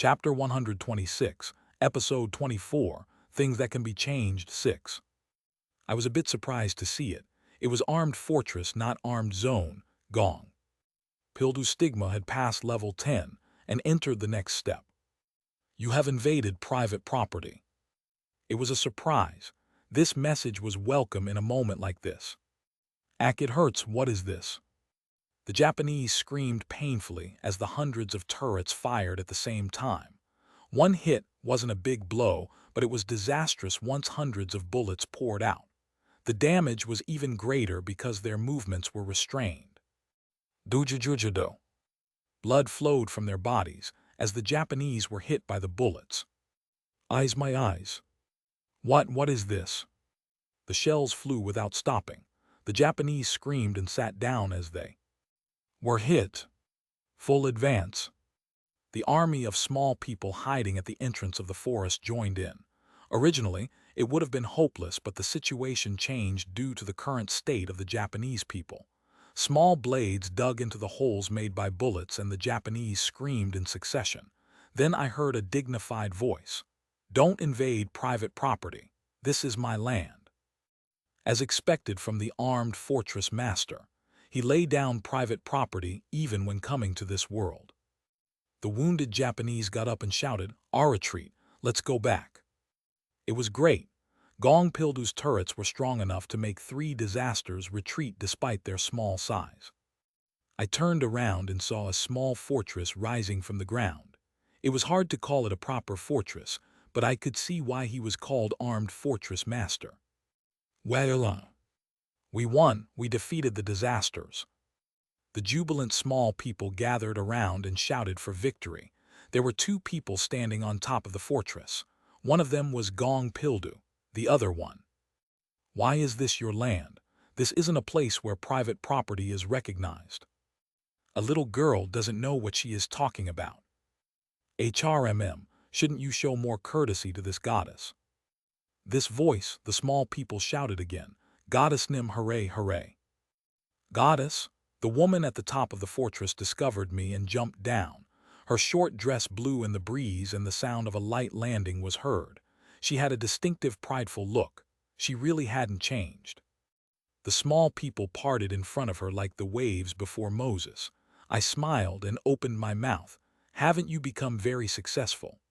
Chapter 126, Episode 24, Things That Can Be Changed 6. I was a bit surprised to see it. It was Armed Fortress, not Armed Zone, Gong. Pildu's stigma had passed level 10 and entered the next step. You have invaded private property. It was a surprise. This message was welcome in a moment like this. Ack, it hurts, what is this? The Japanese screamed painfully as the hundreds of turrets fired at the same time. One hit wasn't a big blow, but it was disastrous once hundreds of bullets poured out. The damage was even greater because their movements were restrained. Dujujujudo. Blood flowed from their bodies as the Japanese were hit by the bullets. Eyes, my eyes. What is this? The shells flew without stopping. The Japanese screamed and sat down as they were hit. Full advance. The army of small people hiding at the entrance of the forest joined in. Originally, it would have been hopeless, but the situation changed due to the current state of the Japanese people. Small blades dug into the holes made by bullets and the Japanese screamed in succession. Then I heard a dignified voice. Don't invade private property. This is my land. As expected from the Armed Fortress master, he laid down private property even when coming to this world. The wounded Japanese got up and shouted, "Our retreat, let's go back." It was great. Gong Pildu's turrets were strong enough to make 3 disasters retreat despite their small size. I turned around and saw a small fortress rising from the ground. It was hard to call it a proper fortress, but I could see why he was called Armed Fortress Master. Well, we won, we defeated the disasters. The jubilant small people gathered around and shouted for victory. There were 2 people standing on top of the fortress. One of them was Gong Pildu, the other one. Why is this your land? This isn't a place where private property is recognized. A little girl doesn't know what she is talking about. HRMM, shouldn't you show more courtesy to this goddess? This voice, the small people shouted again. Goddess Nim, hooray, hooray. Goddess? The woman at the top of the fortress discovered me and jumped down. Her short dress blew in the breeze and the sound of a light landing was heard. She had a distinctive, prideful look. She really hadn't changed. The small people parted in front of her like the waves before Moses. I smiled and opened my mouth. Haven't you become very successful?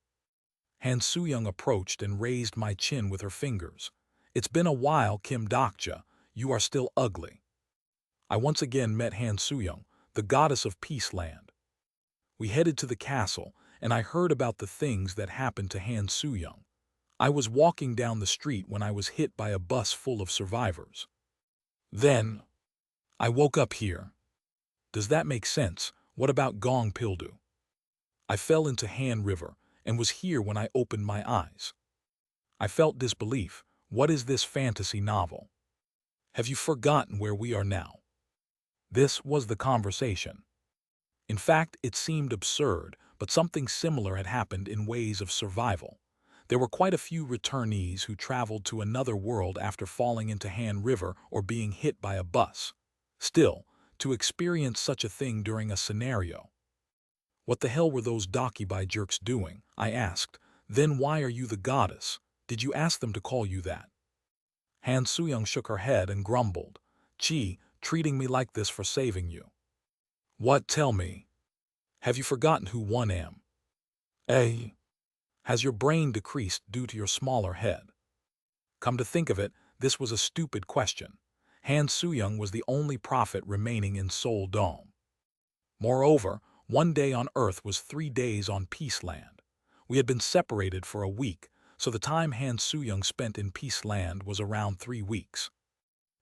Han Soo-young approached and raised my chin with her fingers. It's been a while, Kim Dokja. You are still ugly. I once again met Han Soo-young, the goddess of Peaceland. We headed to the castle, and I heard about the things that happened to Han Soo-young. I was walking down the street when I was hit by a bus full of survivors. Then, I woke up here. Does that make sense? What about Gong Pildu? I fell into Han River and was here when I opened my eyes. I felt disbelief. What is this fantasy novel? Have you forgotten where we are now? This was the conversation. In fact, it seemed absurd, but something similar had happened in Ways of Survival. There were quite a few returnees who traveled to another world after falling into Han River or being hit by a bus. Still, to experience such a thing during a scenario. What the hell were those Dakibai jerks doing? I asked. Then why are you the goddess? Did you ask them to call you that? Han Soo-young shook her head and grumbled. Chi, treating me like this for saving you. What, tell me? Have you forgotten who one am? Eh? Has your brain decreased due to your smaller head? Come to think of it, this was a stupid question. Han Soo-young was the only prophet remaining in Seoul Dome. Moreover, 1 day on Earth was 3 days on Peaceland. We had been separated for a week, so the time Han Soo-young spent in Peaceland was around 3 weeks.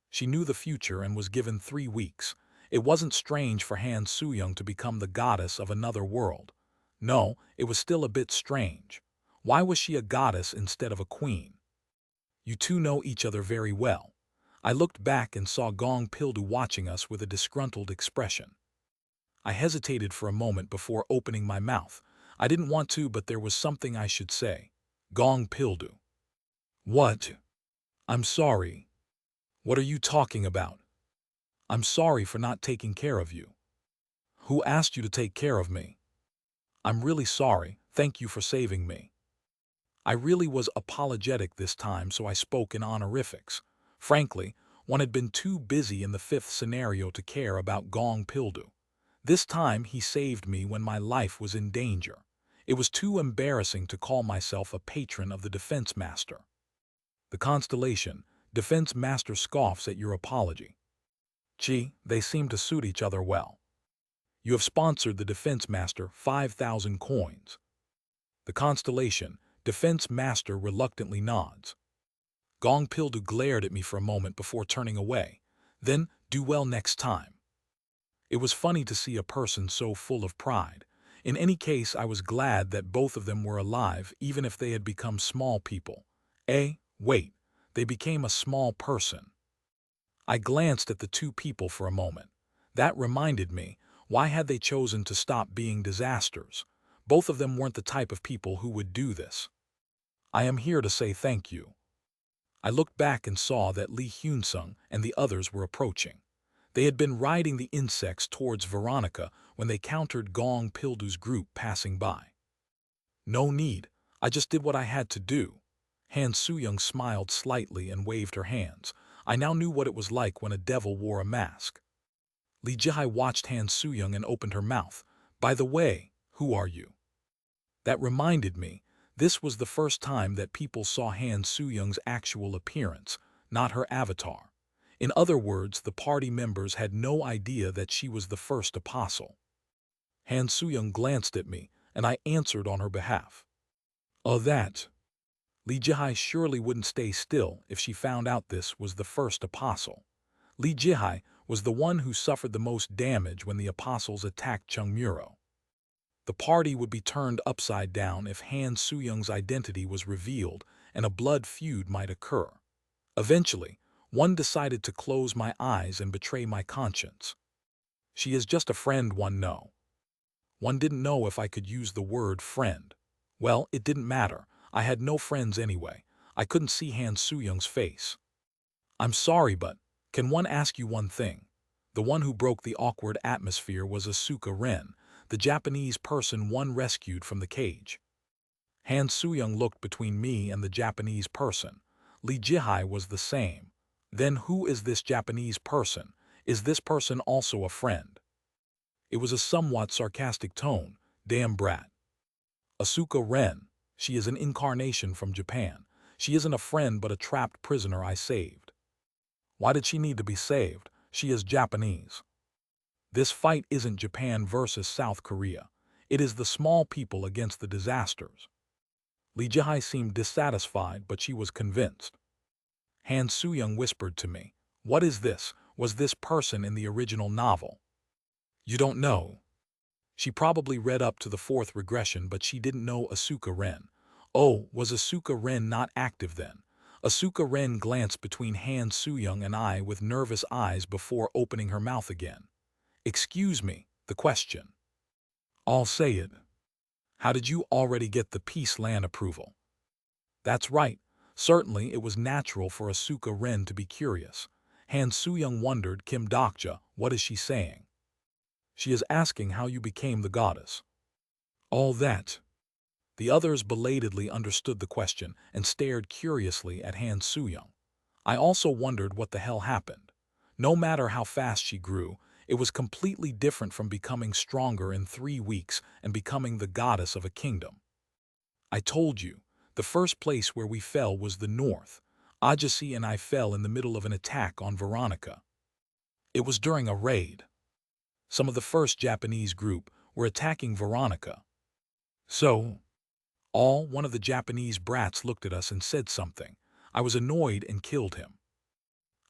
She knew the future and was given 3 weeks. It wasn't strange for Han Soo-young to become the goddess of another world. No, it was still a bit strange. Why was she a goddess instead of a queen? You 2 know each other very well. I looked back and saw Gong Pildu watching us with a disgruntled expression. I hesitated for a moment before opening my mouth. I didn't want to, but there was something I should say. Gong Pildu. What? I'm sorry. What are you talking about? I'm sorry for not taking care of you. Who asked you to take care of me? I'm really sorry. Thank you for saving me. I really was apologetic this time, so I spoke in honorifics. Frankly, one had been too busy in the fifth scenario to care about Gong Pildu. This time he saved me when my life was in danger. It was too embarrassing to call myself a patron of the Defense Master. The constellation, Defense Master scoffs at your apology. Gee, they seem to suit each other well. You have sponsored the Defense Master 5,000 coins. The constellation, Defense Master reluctantly nods. Gong Pildu glared at me for a moment before turning away. Then, do well next time. It was funny to see a person so full of pride. In any case, I was glad that both of them were alive, even if they had become small people. Wait, they became a small person. I glanced at the two people for a moment. That reminded me, why had they chosen to stop being disasters? Both of them weren't the type of people who would do this. I am here to say thank you. I looked back and saw that Lee Hyun-sung and the others were approaching. They had been riding the insects towards Veronica when they countered Gong Pildu's group passing by. No need, I just did what I had to do. Han Soo-young smiled slightly and waved her hands. I now knew what it was like when a devil wore a mask. Lee Ji-hai watched Han Soo-young and opened her mouth. By the way, who are you? That reminded me, this was the first time that people saw Han Soo-young's actual appearance, not her avatar. In other words, the party members had no idea that she was the first apostle. Han Soo-young glanced at me, and I answered on her behalf. Oh, that. Lee Ji-hai surely wouldn't stay still if she found out this was the first apostle. Lee Ji-hai was the one who suffered the most damage when the apostles attacked Chungmuro. The party would be turned upside down if Han Soo-young's identity was revealed, and a blood feud might occur. Eventually, one decided to close my eyes and betray my conscience. She is just a friend, one know. One didn't know if I could use the word friend. Well, it didn't matter. I had no friends anyway. I couldn't see Han Soo-young's face. I'm sorry, but can one ask you one thing? The one who broke the awkward atmosphere was Asuka Ren, the Japanese person one rescued from the cage. Han Soo-young looked between me and the Japanese person. Lee Ji-hai was the same. Then who is this Japanese person? Is this person also a friend? It was a somewhat sarcastic tone. Damn brat. Asuka Ren. She is an incarnation from Japan. She isn't a friend but a trapped prisoner I saved. Why did she need to be saved? She is Japanese. This fight isn't Japan versus South Korea. It is the small people against the disasters. Lee Ji-hai seemed dissatisfied, but she was convinced. Han Soo-young whispered to me, "What is this? Was this person in the original novel?" You don't know. She probably read up to the fourth regression, but she didn't know Asuka Ren. Oh, was Asuka Ren not active then? Asuka Ren glanced between Han Soo-young and I with nervous eyes before opening her mouth again. Excuse me, the question. I'll say it. How did you already get the Peace Land approval? That's right. Certainly it was natural for Asuka Ren to be curious. Han Soo-young wondered, Kim Dokja, what is she saying? She is asking how you became the goddess. All that. The others belatedly understood the question and stared curiously at Han Soo-young. I also wondered what the hell happened. No matter how fast she grew, it was completely different from becoming stronger in 3 weeks and becoming the goddess of a kingdom. I told you, the first place where we fell was the north. Ajasi and I fell in the middle of an attack on Veronica. It was during a raid. Some of the first Japanese group were attacking Veronica. So, one of the Japanese brats looked at us and said something. I was annoyed and killed him.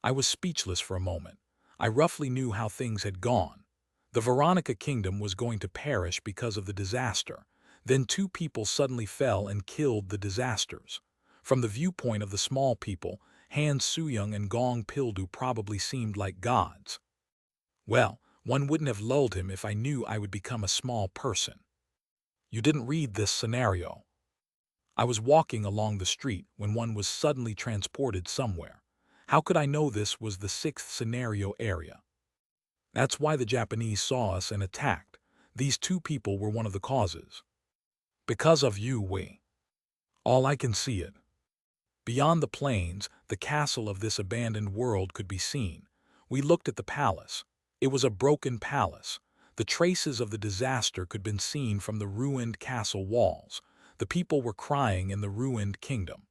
I was speechless for a moment. I roughly knew how things had gone. The Veronica kingdom was going to perish because of the disaster. Then 2 people suddenly fell and killed the disasters. From the viewpoint of the small people, Han Soo-young and Gong Pildu probably seemed like gods. Well, one wouldn't have lulled him if I knew I would become a small person. You didn't read this scenario. I was walking along the street when one was suddenly transported somewhere. How could I know this was the 6th scenario area? That's why the Japanese saw us and attacked. These 2 people were one of the causes. Because of you, we. All I can see it. Beyond the plains, the castle of this abandoned world could be seen. We looked at the palace. It was a broken palace. The traces of the disaster could be seen from the ruined castle walls. The people were crying in the ruined kingdom.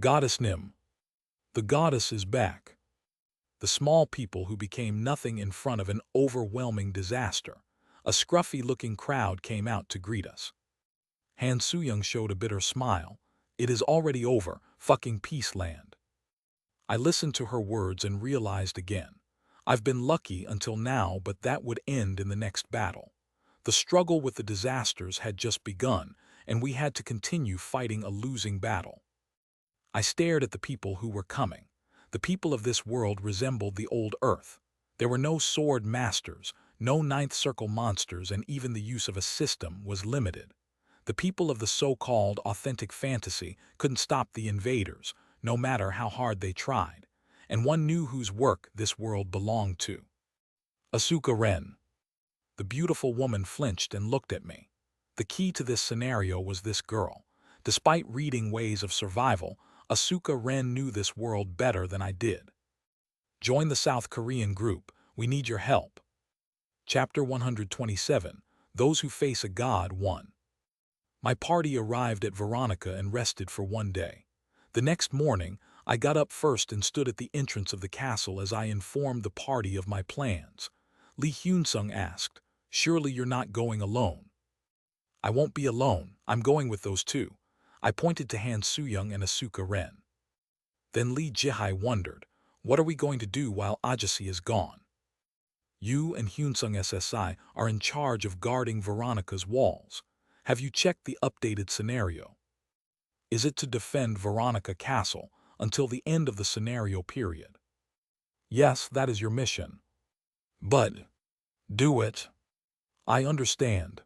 Goddess Nim. The goddess is back. The small people who became nothing in front of an overwhelming disaster. A scruffy-looking crowd came out to greet us. Han Soo-young showed a bitter smile. It is already over, fucking peace land. I listened to her words and realized again. I've been lucky until now, but that would end in the next battle. The struggle with the disasters had just begun, and we had to continue fighting a losing battle. I stared at the people who were coming. The people of this world resembled the old Earth. There were no sword masters, no ninth circle monsters, and even the use of a system was limited. The people of the so-called authentic fantasy couldn't stop the invaders, no matter how hard they tried, and one knew whose work this world belonged to. Asuka Ren. The beautiful woman flinched and looked at me. The key to this scenario was this girl. Despite reading Ways of Survival, Asuka Ren knew this world better than I did. Join the South Korean group. We need your help. Chapter 127. Those Who Face a God 1. My party arrived at Veronica and rested for one day. The next morning, I got up first and stood at the entrance of the castle as I informed the party of my plans. Lee Hyun-sung asked, "Surely you're not going alone?" "I won't be alone. I'm going with those two." I pointed to Han Soo-young and Asuka Ren. Then Lee Ji-hai wondered, "What are we going to do while Ajasi is gone?" "You and Hyun-sung SSI are in charge of guarding Veronica's walls. Have you checked the updated scenario? Is it to defend Veronica Castle until the end of the scenario period?" "Yes, that is your mission." "But do it." "I understand."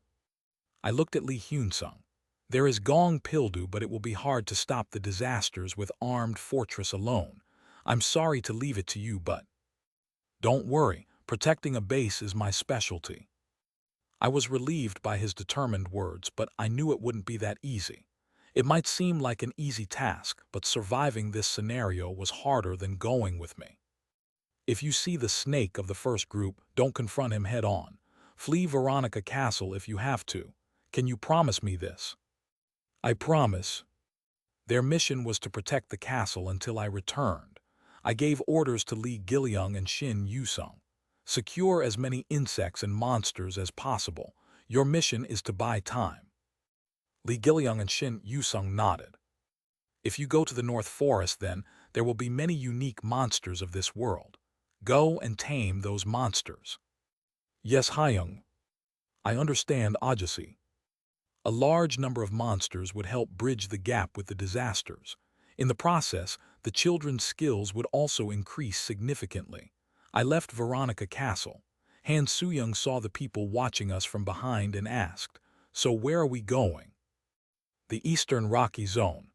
I looked at Lee Hyun-sung. "There is Gong Pildu, but it will be hard to stop the disasters with armed fortress alone. I'm sorry to leave it to you, but..." "Don't worry, protecting a base is my specialty." I was relieved by his determined words, but I knew it wouldn't be that easy. It might seem like an easy task, but surviving this scenario was harder than going with me. "If you see the snake of the first group, don't confront him head-on. Flee Veronica Castle if you have to. Can you promise me this?" "I promise." Their mission was to protect the castle until I returned. I gave orders to Lee Gil-young and Shin Yu-sung. "Secure as many insects and monsters as possible. Your mission is to buy time." Lee Gil-young and Shin Yu-sung nodded. "If you go to the North Forest, then there will be many unique monsters of this world. Go and tame those monsters." "Yes, Hyung. I understand, Ajasi." A large number of monsters would help bridge the gap with the disasters. In the process, the children's skills would also increase significantly. I left Veronica Castle. Han Soo-young saw the people watching us from behind and asked, "So where are we going?" "The Eastern Rocky Zone."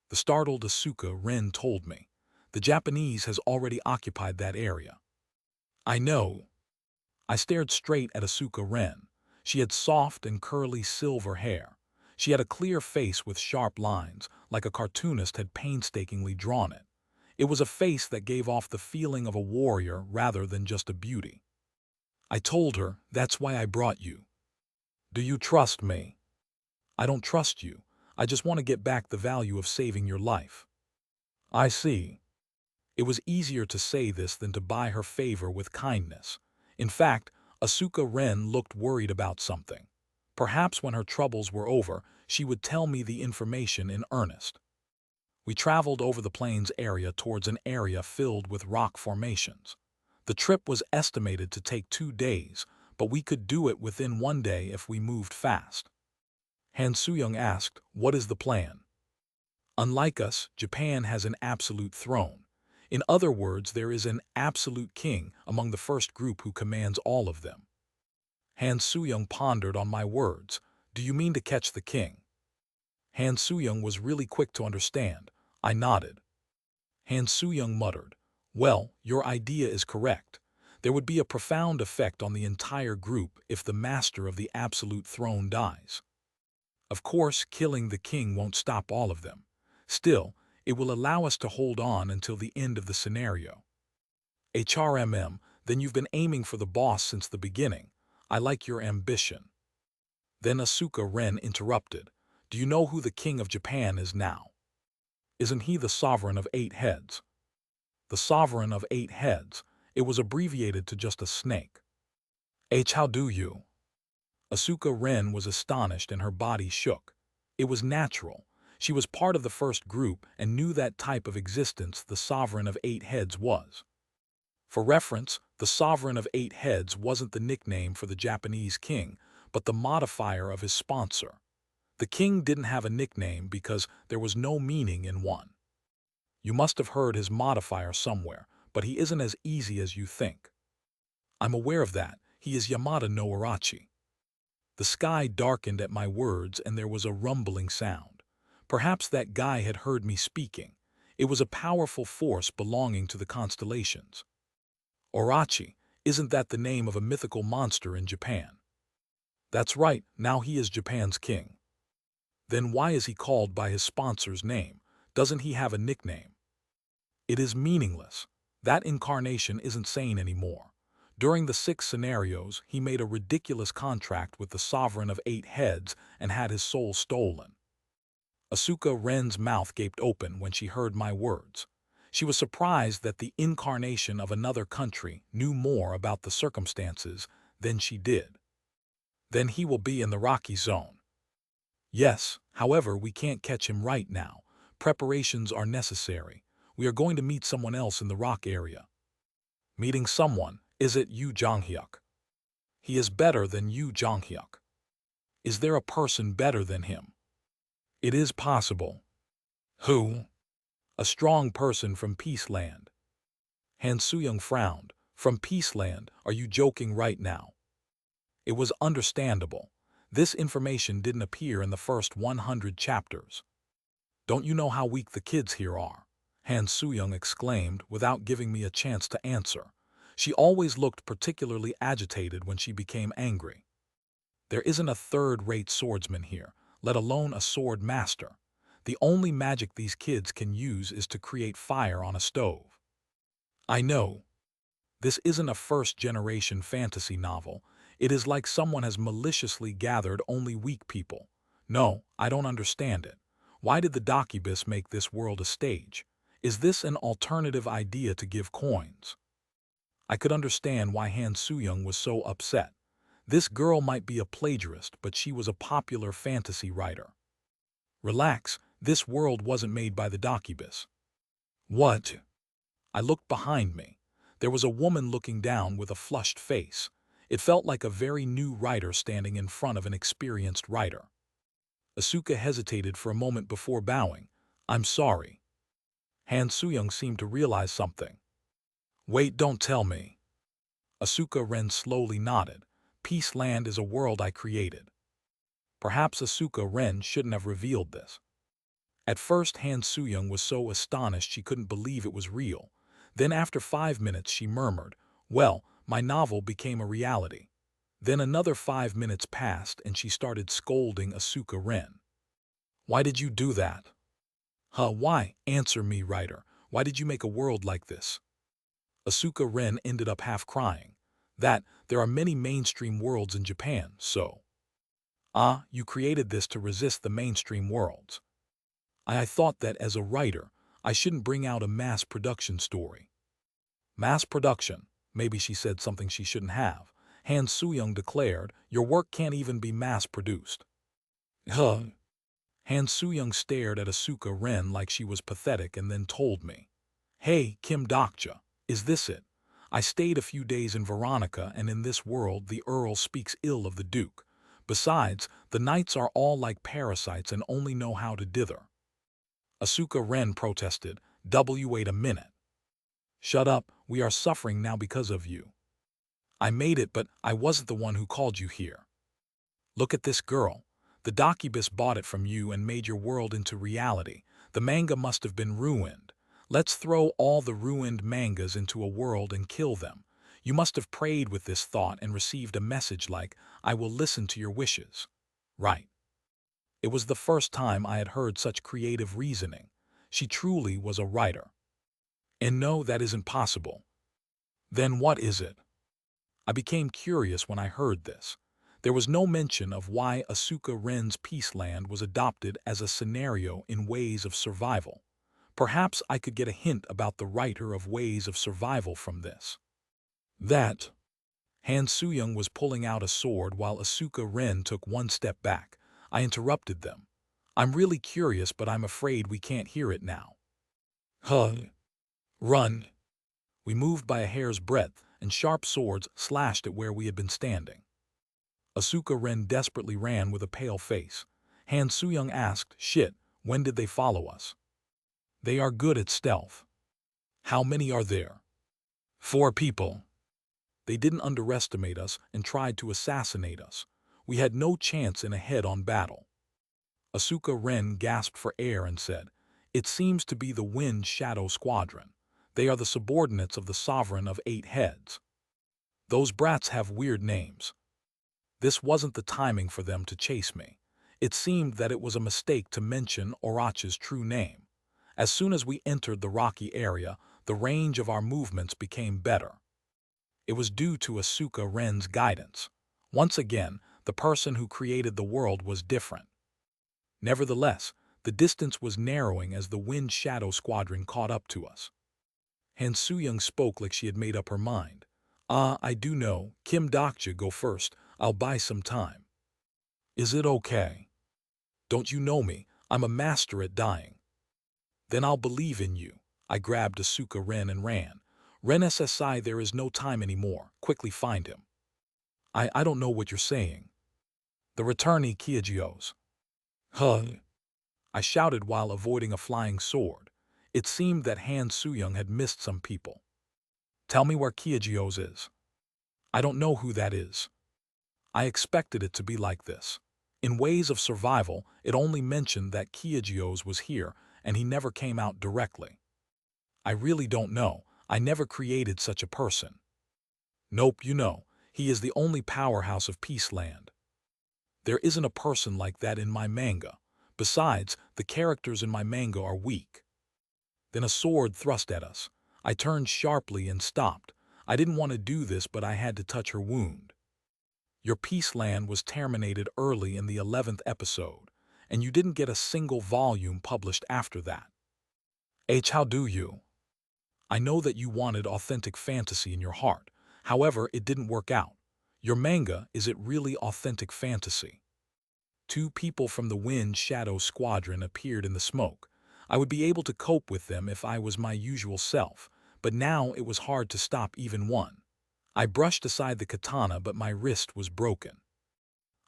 The startled Asuka Ren told me. "The Japanese has already occupied that area." "I know." I stared straight at Asuka Ren. She had soft and curly silver hair. She had a clear face with sharp lines, like a cartoonist had painstakingly drawn it. It was a face that gave off the feeling of a warrior rather than just a beauty. I told her, "That's why I brought you." "Do you trust me?" "I don't trust you. I just want to get back the value of saving your life." "I see." It was easier to say this than to buy her favor with kindness. In fact, Asuka Ren looked worried about something. Perhaps when her troubles were over, she would tell me the information in earnest. We traveled over the plains area towards an area filled with rock formations. The trip was estimated to take 2 days, but we could do it within 1 day if we moved fast. Han Soo-young asked, "What is the plan?" "Unlike us, Japan has an absolute throne. In other words, there is an absolute king among the first group who commands all of them." Han Soo-young pondered on my words. "Do you mean to catch the king?" Han Soo-young was really quick to understand. I nodded. Han Soo-young muttered, "Well, your idea is correct. There would be a profound effect on the entire group if the master of the absolute throne dies." Of course, killing the king won't stop all of them. Still, it will allow us to hold on until the end of the scenario. HRMM, then you've been aiming for the boss since the beginning. I like your ambition. Then Asuka Ren interrupted. Do you know who the king of Japan is now? Isn't he the sovereign of 8 heads? The sovereign of 8 heads. It was abbreviated to just a snake. How do you? Asuka Ren was astonished and her body shook. It was natural. She was part of the first group and knew that type of existence the sovereign of 8 heads was. For reference, the sovereign of 8 heads wasn't the nickname for the Japanese king, but the modifier of his sponsor. The king didn't have a nickname because there was no meaning in one. You must have heard his modifier somewhere, but he isn't as easy as you think. I'm aware of that. He is Yamada no Arachi. The sky darkened at my words and there was a rumbling sound. Perhaps that guy had heard me speaking. It was a powerful force belonging to the constellations. Orachi, isn't that the name of a mythical monster in Japan? That's right, now he is Japan's king. Then why is he called by his sponsor's name? Doesn't he have a nickname? It is meaningless. That incarnation isn't sane anymore. During the 6 scenarios, he made a ridiculous contract with the sovereign of 8 heads and had his soul stolen. Asuka Ren's mouth gaped open when she heard my words. She was surprised that the incarnation of another country knew more about the circumstances than she did. Then he will be in the Rocky Zone. Yes, however, we can't catch him right now. Preparations are necessary. We are going to meet someone else in the rock area. Meeting someone, is it Yu Jonghyuk? He is better than Yu Jonghyuk. Is there a person better than him? It is possible. Who? A strong person from Peaceland. Han Suyong frowned. From Peaceland, are you joking right now? It was understandable. This information didn't appear in the first 100 chapters. Don't you know how weak the kids here are? Han Suyong exclaimed without giving me a chance to answer. She always looked particularly agitated when she became angry. There isn't a third-rate swordsman here, let alone a sword master. The only magic these kids can use is to create fire on a stove. I know. This isn't a first-generation fantasy novel. It is like someone has maliciously gathered only weak people. No, I don't understand it. Why did the Dakibus make this world a stage? Is this an alternative idea to give coins? I could understand why Han Suyong was so upset. This girl might be a plagiarist, but she was a popular fantasy writer. Relax, this world wasn't made by the Dakibus. What? I looked behind me. There was a woman looking down with a flushed face. It felt like a very new writer standing in front of an experienced writer. Asuka hesitated for a moment before bowing. I'm sorry. Han Suyong seemed to realize something. Wait, don't tell me. Asuka Ren slowly nodded. Peaceland is a world I created. Perhaps Asuka Ren shouldn't have revealed this. At first, Han Suyong was so astonished she couldn't believe it was real. Then after 5 minutes she murmured, well, my novel became a reality. Then another 5 minutes passed and she started scolding Asuka Ren. Why did you do that? Why? Answer me, writer. Why did you make a world like this? Asuka Ren ended up half crying. That, there are many mainstream worlds in Japan, so. You created this to resist the mainstream worlds. I thought that as a writer, I shouldn't bring out a mass production story. Mass production? Maybe she said something she shouldn't have. Han Suyong declared, your work can't even be mass-produced. Han Suyong stared at Asuka Ren like she was pathetic and then told me, hey, Kim Dokja, is this it? I stayed a few days in Veronica and in this world the Earl speaks ill of the Duke. Besides, the knights are all like parasites and only know how to dither. Asuka Ren protested, wait a minute. Shut up, we are suffering now because of you. I made it, but I wasn't the one who called you here. Look at this girl. The Dakibus bought it from you and made your world into reality. The manga must have been ruined. Let's throw all the ruined mangas into a world and kill them. You must have prayed with this thought and received a message like, I will listen to your wishes. Right. It was the first time I had heard such creative reasoning. She truly was a writer. And no, that isn't possible. Then what is it? I became curious when I heard this. There was no mention of why Asuka Ren's Peaceland was adopted as a scenario in Ways of Survival. Perhaps I could get a hint about the writer of Ways of Survival from this. That Han Soo-young was pulling out a sword while Asuka Ren took one step back. I interrupted them. I'm really curious, but I'm afraid we can't hear it now. Huh. Run. We moved by a hair's breadth, and sharp swords slashed at where we had been standing. Asuka Ren desperately ran with a pale face. Han Soo-young asked, "Shit, when did they follow us?" "They are good at stealth." "How many are there?" "4 people. They didn't underestimate us and tried to assassinate us. We had no chance in a head-on battle." Asuka Ren gasped for air and said, "It seems to be the Wind Shadow Squadron. They are the subordinates of the Sovereign of 8 Heads. Those brats have weird names." This wasn't the timing for them to chase me. It seemed that it was a mistake to mention Orach's true name. As soon as we entered the rocky area, the range of our movements became better. It was due to Asuka Ren's guidance. Once again, the person who created the world was different. Nevertheless, the distance was narrowing as the Wind Shadow Squadron caught up to us. Han Soo-young spoke like she had made up her mind. I do know. Kim Dokja, go first. I'll buy some time." "Is it okay? Don't you know me? I'm a master at dying." "Then I'll believe in you." I grabbed Asuka Ren and ran. "Ren SSI, there is no time anymore. Quickly find him." I don't know what you're saying." "The returnee Kyojios." "Huh." I shouted while avoiding a flying sword. It seemed that Han Soo-young had missed some people. "Tell me where Kyojios is." "I don't know who that is." I expected it to be like this. In Ways of Survival, it only mentioned that Kyojios was here, and he never came out directly. "I really don't know. I never created such a person." "Nope, you know, he is the only powerhouse of Peaceland. There isn't a person like that in my manga. Besides, the characters in my manga are weak." Then a sword thrust at us. I turned sharply and stopped. I didn't want to do this, but I had to touch her wound. "Your Peaceland was terminated early in the 11th episode, and you didn't get a single volume published after that. How do you? I know that you wanted authentic fantasy in your heart. However, it didn't work out. Your manga, is it really authentic fantasy?" 2 people from the Wind Shadow Squadron appeared in the smoke. I would be able to cope with them if I was my usual self, but now it was hard to stop even one. I brushed aside the katana, but my wrist was broken.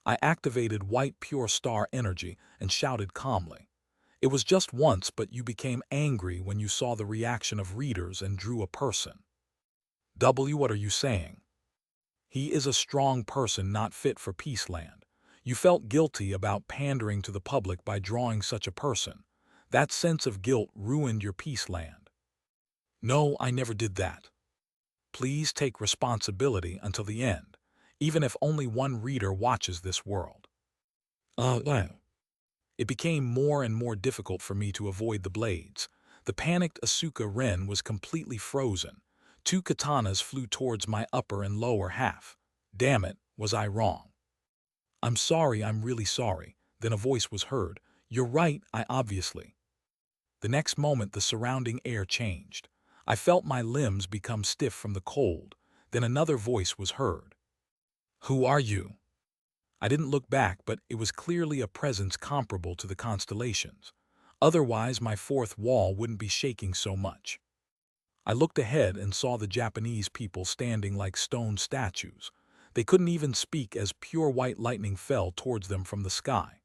I activated White Pure Star Energy and shouted calmly. "It was just once, but you became angry when you saw the reaction of readers and drew a person." What are you saying?" "He is a strong person not fit for Peaceland. You felt guilty about pandering to the public by drawing such a person. That sense of guilt ruined your Peaceland." "No, I never did that. Please take responsibility until the end, even if only one reader watches this world." It became more and more difficult for me to avoid the blades. The panicked Asuka Ren was completely frozen. 2 katanas flew towards my upper and lower half. Damn it, was I wrong? "I'm sorry, I'm really sorry." Then a voice was heard. "You're right, I obviously." The next moment the surrounding air changed. I felt my limbs become stiff from the cold. Then another voice was heard. "Who are you?" I didn't look back, but it was clearly a presence comparable to the constellations. Otherwise, my fourth wall wouldn't be shaking so much. I looked ahead and saw the Japanese people standing like stone statues. They couldn't even speak as pure white lightning fell towards them from the sky.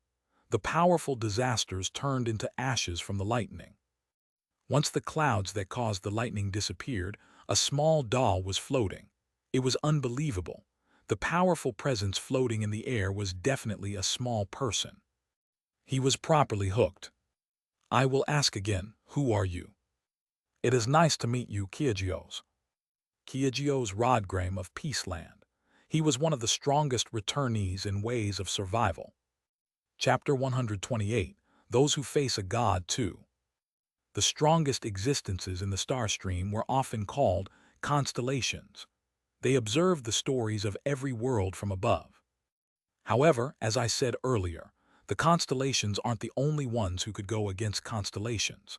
The powerful disasters turned into ashes from the lightning. Once the clouds that caused the lightning disappeared, a small doll was floating. It was unbelievable. The powerful presence floating in the air was definitely a small person. He was properly hooked. "I will ask again, who are you?" "It is nice to meet you, Kyojios." Kyojios Rodgram of Peaceland. He was one of the strongest returnees in Ways of Survival. Chapter 128, Those Who Face a God Too. The strongest existences in the star stream were often called constellations. They observed the stories of every world from above. However, as I said earlier, the constellations aren't the only ones who could go against constellations.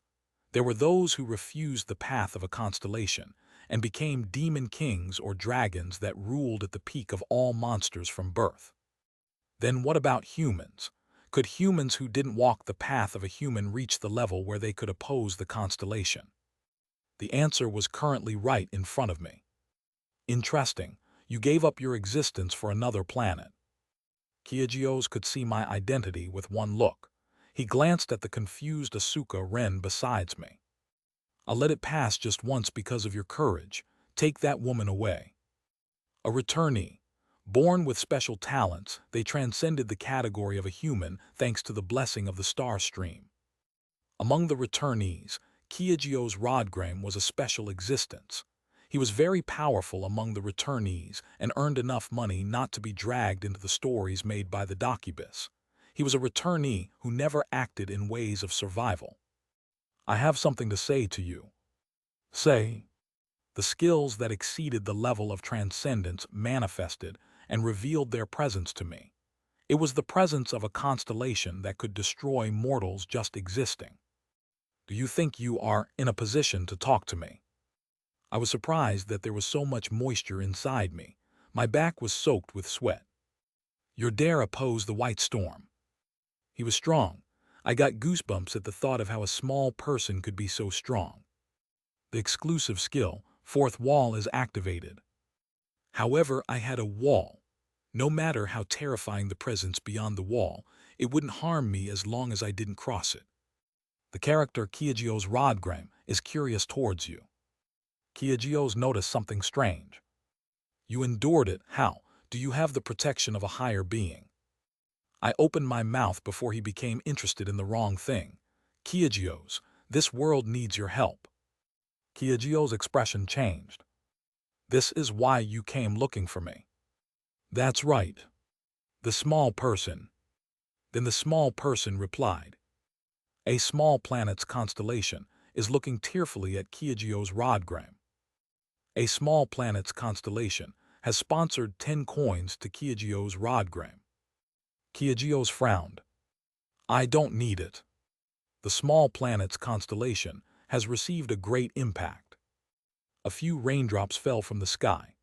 There were those who refused the path of a constellation and became demon kings or dragons that ruled at the peak of all monsters from birth. Then what about humans? Could humans who didn't walk the path of a human reach the level where they could oppose the constellation? The answer was currently right in front of me. Interesting, you gave up your existence for another planet. Kyojios could see my identity with one look. He glanced at the confused Asuka Ren beside me. I'll let it pass just once because of your courage. Take that woman away. A returnee. Born with special talents, they transcended the category of a human thanks to the blessing of the star stream. Among the returnees, Kyojios Rodgram was a special existence. He was very powerful among the returnees and earned enough money not to be dragged into the stories made by the Docubus. He was a returnee who never acted in ways of survival. I have something to say to you. Say. The skills that exceeded the level of transcendence manifested and revealed their presence to me. It was the presence of a constellation that could destroy mortals just existing. Do you think you are in a position to talk to me? I was surprised that there was so much moisture inside me. My back was soaked with sweat. Your dare oppose the white storm. He was strong. I got goosebumps at the thought of how a small person could be so strong. The exclusive skill, fourth wall, is activated. However, I had a wall. No matter how terrifying the presence beyond the wall, it wouldn't harm me as long as I didn't cross it. The character Kyojios Rodgram is curious towards you. Kyojios noticed something strange. You endured it. How? Do you have the protection of a higher being? I opened my mouth before he became interested in the wrong thing. Kyojios, this world needs your help. Kyojios' expression changed. This is why you came looking for me. That's right. The small person. Then the small person replied. A small planet's constellation is looking tearfully at Kyojios Rodgram. A small planet's constellation has sponsored 10 coins to Kyojios Rodgram. Kyojios frowned. I don't need it. The small planet's constellation has received a great impact. A few raindrops fell from the sky.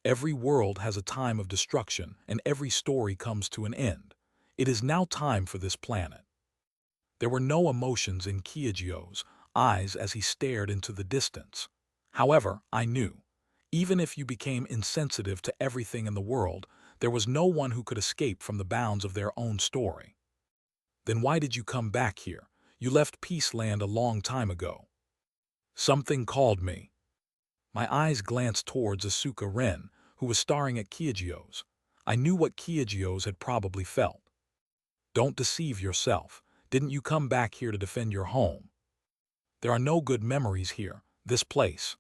Every world has a time of destruction, and every story comes to an end. It is now time for this planet. There were no emotions in Kyojios' eyes as he stared into the distance. However, I knew, even if you became insensitive to everything in the world, there was no one who could escape from the bounds of their own story. Then why did you come back here? You left Peaceland a long time ago. Something called me. My eyes glanced towards Asuka Ren, who was staring at Kyojios. I knew what Kyojios had probably felt. Don't deceive yourself. Didn't you come back here to defend your home? There are no good memories here, this place.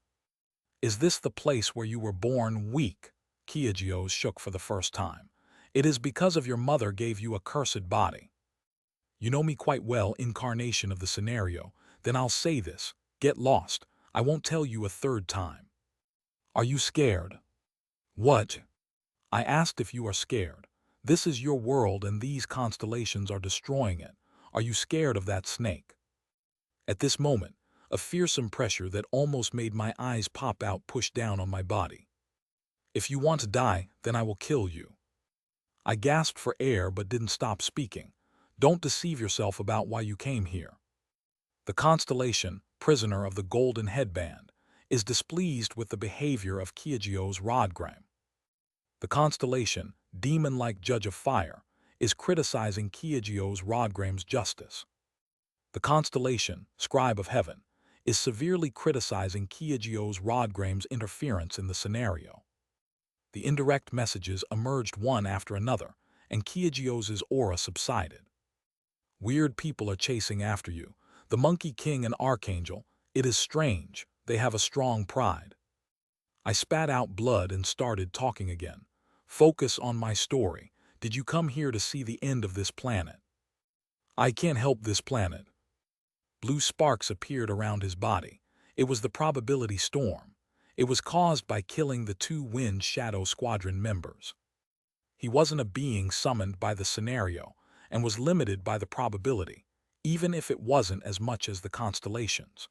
Is this the place where you were born weak? Kyojios shook for the first time. It is because of your mother gave you a cursed body. You know me quite well, incarnation of the scenario. Then I'll say this. Get lost. I won't tell you a third time. Are you scared? What? I asked if you are scared. This is your world and these constellations are destroying it. Are you scared of that snake? At this moment, a fearsome pressure that almost made my eyes pop out pushed down on my body. If you want to die, then I will kill you. I gasped for air but didn't stop speaking. Don't deceive yourself about why you came here. The constellation, prisoner of the golden headband, is displeased with the behavior of Kyojios Rodgram. The constellation, demon-like judge of fire, is criticizing Kyojios Rodgram's justice. The constellation, scribe of heaven, is severely criticizing Kyojios Rodgram's interference in the scenario. The indirect messages emerged one after another, and Kyojios' aura subsided. Weird people are chasing after you. The Monkey King and Archangel, it is strange, they have a strong pride. I spat out blood and started talking again. Focus on my story. Did you come here to see the end of this planet? I can't help this planet. Blue sparks appeared around his body. It was the probability storm. It was caused by killing the two Wind Shadow Squadron members. He wasn't a being summoned by the scenario and was limited by the probability, even if it wasn't as much as the constellations.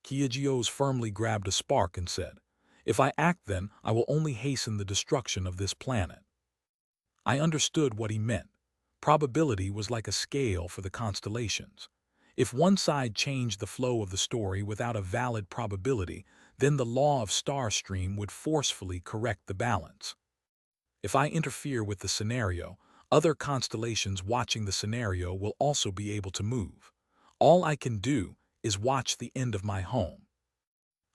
Kyajios firmly grabbed a spark and said, "If I act then, I will only hasten the destruction of this planet." I understood what he meant. Probability was like a scale for the constellations. If one side changed the flow of the story without a valid probability, then the law of star stream would forcefully correct the balance. If I interfere with the scenario, other constellations watching the scenario will also be able to move. All I can do is watch the end of my home.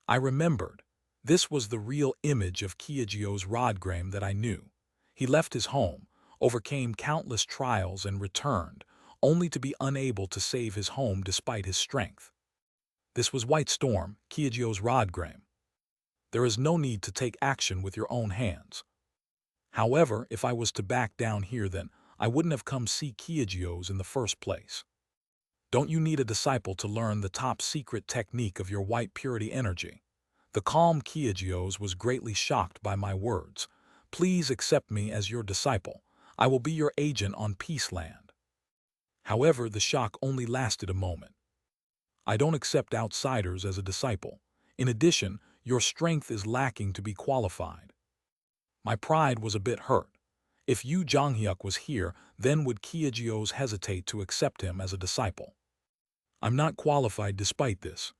I remembered. This was the real image of Kyajios Rodgram that I knew. He left his home, overcame countless trials and returned, only to be unable to save his home despite his strength. This was White Storm, Kyajios Rodgram. There is no need to take action with your own hands. However, if I was to back down here then, I wouldn't have come see Kyajios in the first place. Don't you need a disciple to learn the top secret technique of your white purity energy? The calm Kyajios was greatly shocked by my words. Please accept me as your disciple. I will be your agent on Peaceland. However, the shock only lasted a moment. I don't accept outsiders as a disciple. In addition, your strength is lacking to be qualified. My pride was a bit hurt. If Yu Jonghyuk was here, then would Kyajios hesitate to accept him as a disciple? I'm not qualified despite this.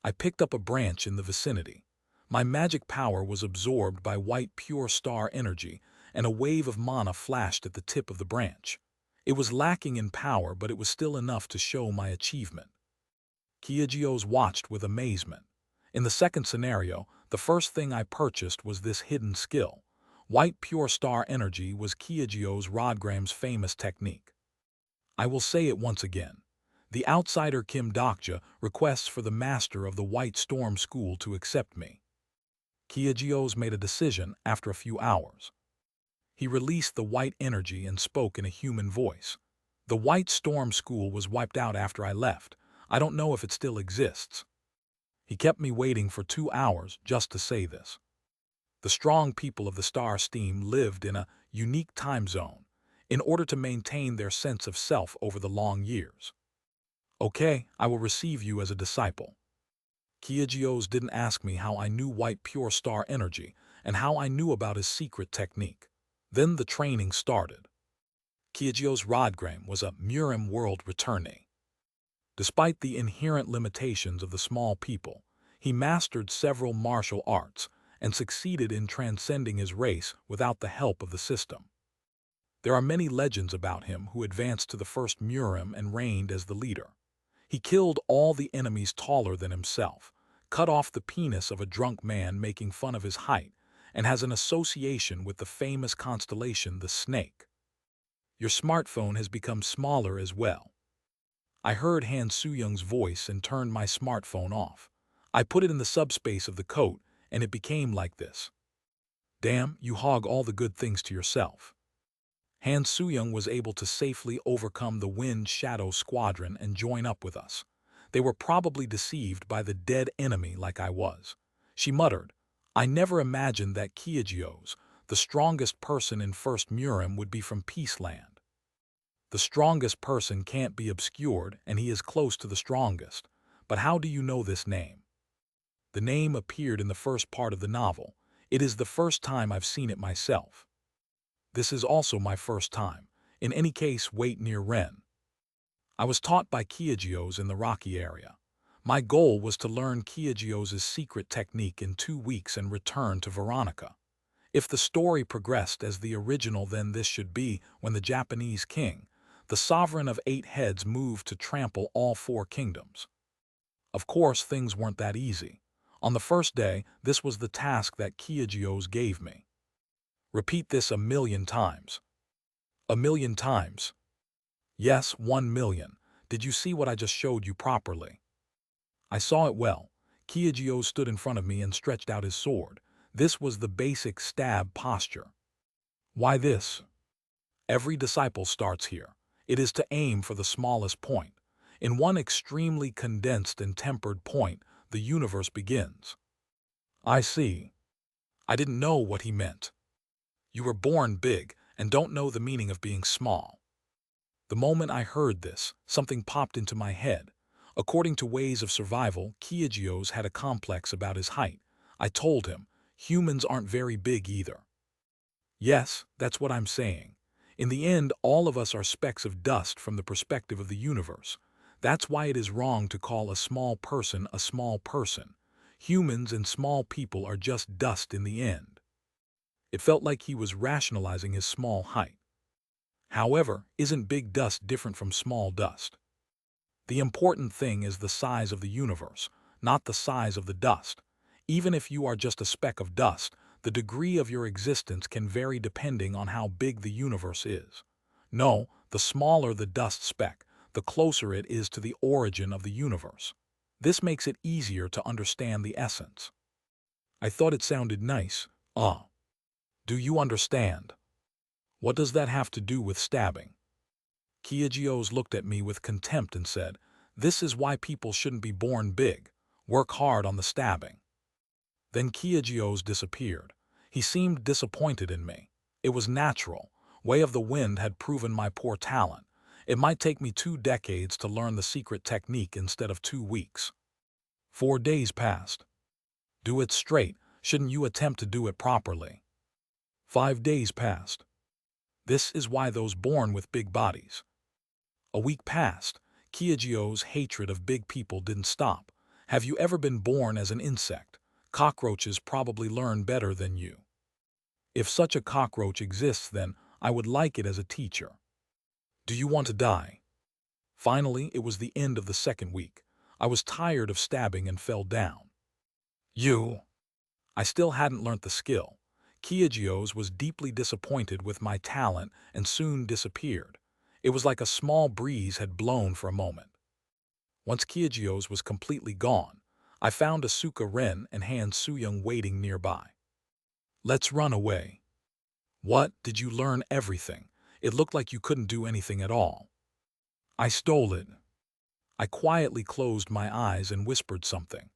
I picked up a branch in the vicinity. My magic power was absorbed by white pure star energy, and a wave of mana flashed at the tip of the branch. It was lacking in power, but it was still enough to show my achievement. Kyajios watched with amazement. In the second scenario, the first thing I purchased was this hidden skill. White pure star energy was Kyajios Rodgram's famous technique. I will say it once again. The outsider Kim Dokja requests for the master of the White Storm School to accept me. Kyajios made a decision after a few hours. He released the white energy and spoke in a human voice. The White Storm School was wiped out after I left. I don't know if it still exists. He kept me waiting for 2 hours just to say this. The strong people of the star steam lived in a unique time zone in order to maintain their sense of self over the long years. Okay, I will receive you as a disciple. Kyajios didn't ask me how I knew white pure star energy and how I knew about his secret technique. Then the training started. Kyajios Rodgram was a Murim world returnee. Despite the inherent limitations of the small people, he mastered several martial arts and succeeded in transcending his race without the help of the system. There are many legends about him who advanced to the first Murim and reigned as the leader. He killed all the enemies taller than himself, cut off the penis of a drunk man making fun of his height, and has an association with the famous constellation the Snake. Your smartphone has become smaller as well. I heard Han Soo-young's voice and turned my smartphone off. I put it in the subspace of the coat, and it became like this. Damn, you hog all the good things to yourself. Han Soo-young was able to safely overcome the Wind Shadow Squadron and join up with us. They were probably deceived by the dead enemy like I was. She muttered, I never imagined that Kyajios, the strongest person in First Murim, would be from Peaceland. The strongest person can't be obscured, and he is close to the strongest. But how do you know this name? The name appeared in the first part of the novel. It is the first time I've seen it myself. This is also my first time. In any case, wait near Ren. I was taught by Kyajios in the Rocky area. My goal was to learn Kyajios' secret technique in 2 weeks and return to Veronica. If the story progressed as the original, then this should be when the Japanese king, the sovereign of 8 heads, moved to trample all 4 kingdoms. Of course, things weren't that easy. On the first day, this was the task that Kyajios gave me. Repeat this 1,000,000 times. 1,000,000 times. Yes, 1,000,000. Did you see what I just showed you properly? I saw it well. Kyajios stood in front of me and stretched out his sword. This was the basic stab posture. Why this? Every disciple starts here. It is to aim for the smallest point. In one extremely condensed and tempered point, the universe begins. I see. I didn't know what he meant. You were born big and don't know the meaning of being small. The moment I heard this, something popped into my head. According to Ways of Survival, Kyojios had a complex about his height. I told him, humans aren't very big either. Yes, that's what I'm saying. In the end, all of us are specks of dust from the perspective of the universe. That's why it is wrong to call a small person a small person. Humans and small people are just dust in the end. It felt like he was rationalizing his small height. However, isn't big dust different from small dust? The important thing is the size of the universe, not the size of the dust. Even if you are just a speck of dust, the degree of your existence can vary depending on how big the universe is. No, the smaller the dust speck, the closer it is to the origin of the universe. This makes it easier to understand the essence. I thought it sounded nice. Do you understand? What does that have to do with stabbing? Kyojios looked at me with contempt and said, "This is why people shouldn't be born big. Work hard on the stabbing." Then Kyojios disappeared. He seemed disappointed in me. It was natural. Way of the Wind had proven my poor talent. It might take me 2 decades to learn the secret technique instead of 2 weeks. 4 days passed. Do it straight. Shouldn't you attempt to do it properly? 5 days passed. This is why those born with big bodies. A week passed. Kyojios' hatred of big people didn't stop. Have you ever been born as an insect? Cockroaches probably learn better than you. If such a cockroach exists, then I would like it as a teacher. Do you want to die? Finally, it was the end of the 2nd week. I was tired of stabbing and fell down. I still hadn't learnt the skill. Kyojios was deeply disappointed with my talent and soon disappeared. It was like a small breeze had blown for a moment. Once Kyojios was completely gone, I found Asuka Ren and Han Soo-young waiting nearby. Let's run away. What? Did you learn everything? It looked like you couldn't do anything at all. I stole it. I quietly closed my eyes and whispered something.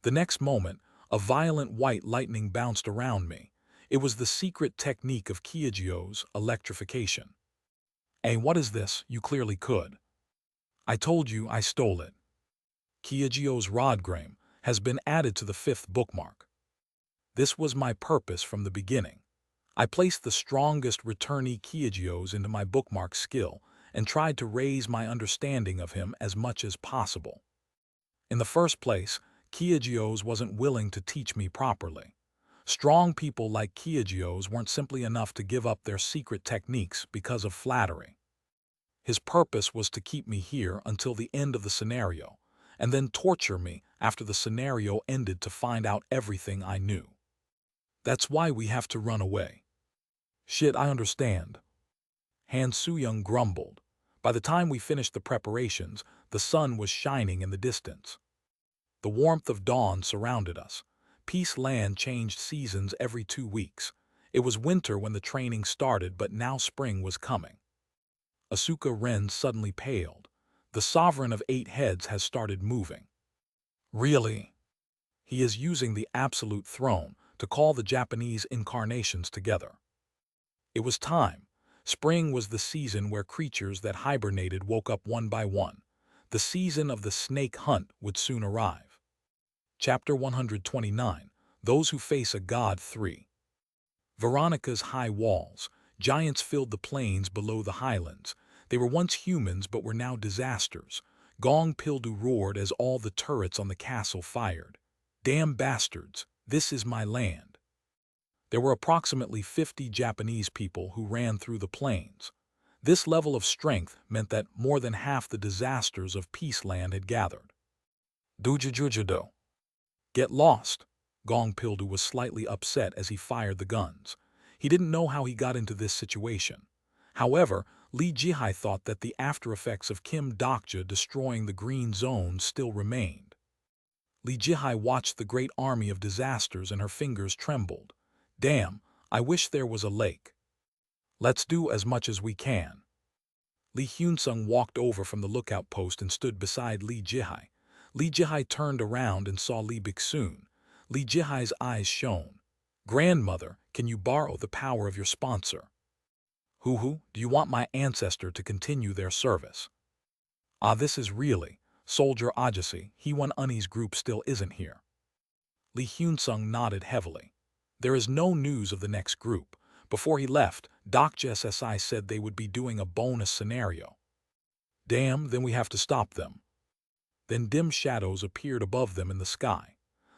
The next moment, a violent white lightning bounced around me. It was the secret technique of Kyojios, electrification. Hey, what is this? You clearly could. I told you I stole it. Kyojios Rodgrame has been added to the 5th bookmark. This was my purpose from the beginning. I placed the strongest returnee Kyojios into my bookmark skill and tried to raise my understanding of him as much as possible. In the first place, Kyojios wasn't willing to teach me properly. Strong people like Kyojios weren't simply enough to give up their secret techniques because of flattery. His purpose was to keep me here until the end of the scenario, and then torture me after the scenario ended to find out everything I knew. That's why we have to run away. Shit, I understand. Han Soo-young grumbled. By the time we finished the preparations, the sun was shining in the distance. The warmth of dawn surrounded us. Peace Land changed seasons every 2 weeks. It was winter when the training started, but now spring was coming. Asuka Ren suddenly paled. The Sovereign of 8 Heads has started moving. Really? He is using the Absolute Throne to call the Japanese incarnations together. It was time. Spring was the season where creatures that hibernated woke up one by one. The season of the snake hunt would soon arrive. Chapter 129, Those Who Face a God 3. Veronica's high walls. Giants filled the plains below the highlands. They were once humans but were now disasters. Gong Pildu roared as all the turrets on the castle fired. Damn bastards, this is my land. There were approximately 50 Japanese people who ran through the plains. This level of strength meant that more than half the disasters of Peaceland had gathered. Dujujujudo. Get lost. Gong Pildu was slightly upset as he fired the guns. He didn't know how he got into this situation. However, Li Jihai thought that the after-effects of Kim Dokja destroying the green zone still remained. Li Jihai watched the great army of disasters and her fingers trembled. Damn, I wish there was a lake. Let's do as much as we can. Li Hyun-sung walked over from the lookout post and stood beside Li Jihai. Li Jihai turned around and saw Li Bixun. Li Jihai's eyes shone. Grandmother, can you borrow the power of your sponsor? Hoo-hoo, do you want my ancestor to continue their service? Ah, this is really, Soldier Ajasi, Heewon Uni's group still isn't here. Li Hyun-sung nodded heavily. There is no news of the next group. Before he left, Dr. SSI said they would be doing a bonus scenario. Damn, then we have to stop them. Then dim shadows appeared above them in the sky.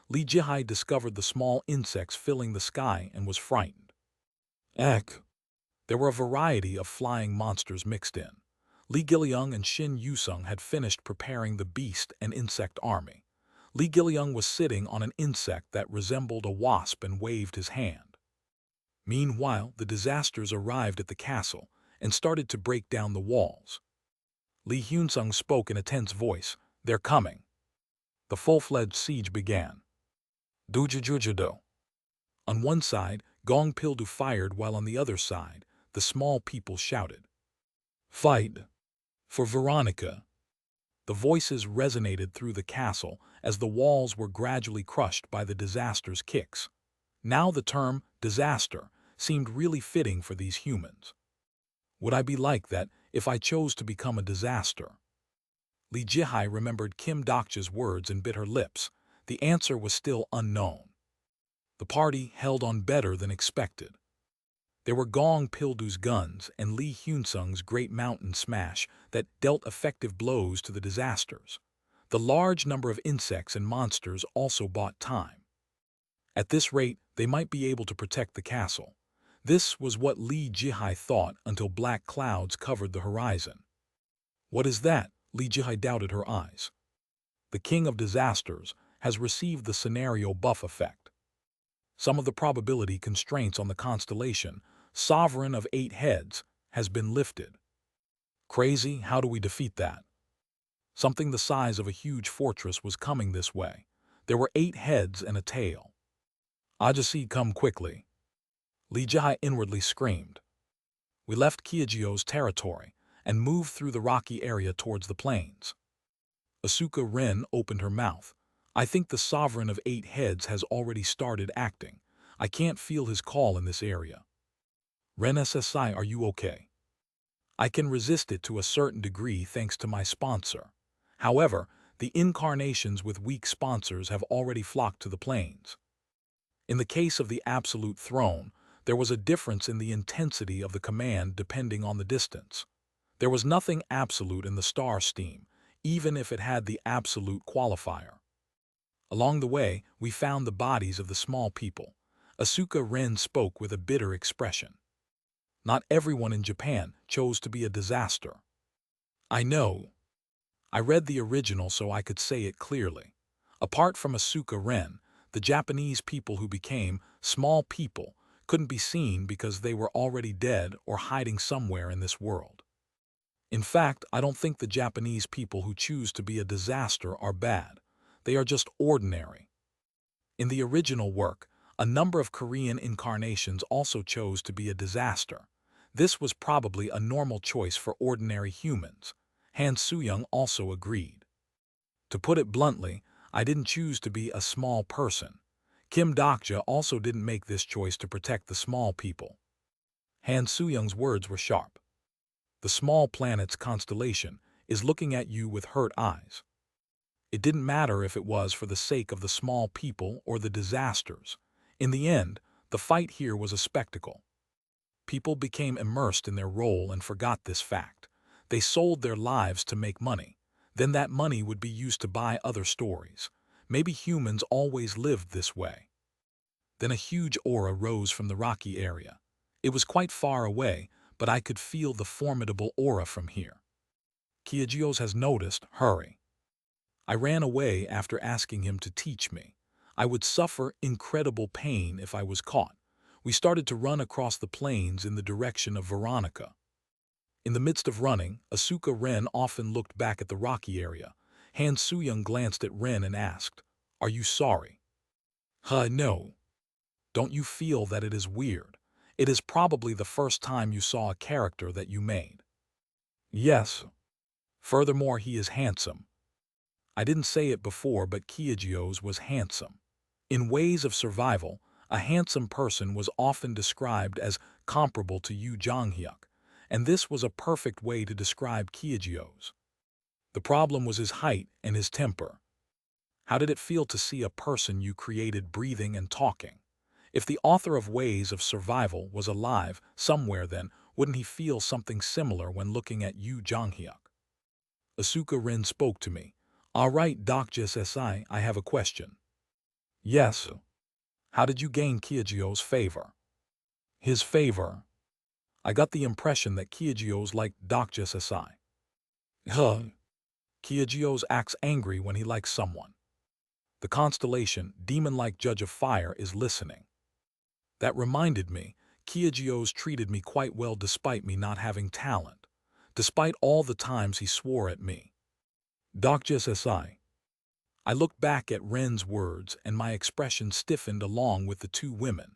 Li Jihai discovered the small insects filling the sky and was frightened. Eck! There were a variety of flying monsters mixed in. Li Giliung and Shin Yusung had finished preparing the beast and insect army. Li Giliung was sitting on an insect that resembled a wasp and waved his hand. Meanwhile, the disasters arrived at the castle and started to break down the walls. Li Hyun-sung spoke in a tense voice, "They're coming." The full-fledged siege began. Dujujujudo. On one side, Gong Pildu fired while on the other side, the small people shouted, "Fight! For Veronica!" The voices resonated through the castle as the walls were gradually crushed by the disaster's kicks. Now the term disaster seemed really fitting for these humans. Would I be like that if I chose to become a disaster? Li Jihai remembered Kim Dokja's words and bit her lips. The answer was still unknown. The party held on better than expected. There were Gong Pildu's guns and Li Hyun-sung's great mountain smash that dealt effective blows to the disasters. The large number of insects and monsters also bought time. At this rate, they might be able to protect the castle. This was what Li Jihai thought until black clouds covered the horizon. What is that? Li Jihai doubted her eyes. The King of Disasters has received the scenario buff effect. Some of the probability constraints on the constellation, Sovereign of 8 Heads, has been lifted. Crazy, how do we defeat that? Something the size of a huge fortress was coming this way. There were 8 heads and a tail. Ajasi, come quickly. Li Jihai inwardly screamed. We left Kiajio's territory and moved through the rocky area towards the plains. Asuka Rin opened her mouth. I think the Sovereign of 8 Heads has already started acting. I can't feel his call in this area. Ren SSI, are you okay? I can resist it to a certain degree thanks to my sponsor. However, the incarnations with weak sponsors have already flocked to the plains. In the case of the Absolute Throne, there was a difference in the intensity of the command depending on the distance. There was nothing absolute in the star steam, even if it had the absolute qualifier. Along the way, we found the bodies of the small people. Asuka Ren spoke with a bitter expression. Not everyone in Japan chose to be a disaster. I know. I read the original so I could say it clearly. Apart from Asuka Ren, the Japanese people who became small people couldn't be seen because they were already dead or hiding somewhere in this world. In fact, I don't think the Japanese people who choose to be a disaster are bad. They are just ordinary. In the original work, a number of Korean incarnations also chose to be a disaster. This was probably a normal choice for ordinary humans. Han Soo-young also agreed. To put it bluntly, I didn't choose to be a small person. Kim Dokja also didn't make this choice to protect the small people. Han Soo-young's words were sharp. The small planet's constellation is looking at you with hurt eyes. It didn't matter if it was for the sake of the small people or the disasters. In the end, the fight here was a spectacle. People became immersed in their role and forgot this fact. They sold their lives to make money. Then that money would be used to buy other stories. Maybe humans always lived this way. Then a huge aura rose from the rocky area. It was quite far away, but I could feel the formidable aura from here. Kiajios has noticed, hurry. I ran away after asking him to teach me. I would suffer incredible pain if I was caught. We started to run across the plains in the direction of Veronica. In the midst of running, Asuka Ren often looked back at the rocky area. Han Soo-young glanced at Ren and asked, "Are you sorry?" No. Don't you feel that it is weird? It is probably the first time you saw a character that you made. Yes. Furthermore, he is handsome. I didn't say it before, but Kyuji's was handsome. In Ways of Survival, a handsome person was often described as comparable to Yu Jonghyuk, and this was a perfect way to describe Kyuji's. The problem was his height and his temper. How did it feel to see a person you created breathing and talking? If the author of Ways of Survival was alive somewhere, then wouldn't he feel something similar when looking at Yu Jonghyuk? Asuka Rin spoke to me. All right, Dr. SSI, I have a question. Yes. How did you gain Kyuji's favor? His favor? I got the impression that Kyuji's liked Dr. SSI. Huh. Kyuji's acts angry when he likes someone. The constellation, demon-like judge of fire, is listening. That reminded me, Kyuji's treated me quite well despite me not having talent, despite all the times he swore at me. Dr. SSI. I looked back at Ren's words and my expression stiffened along with the two women.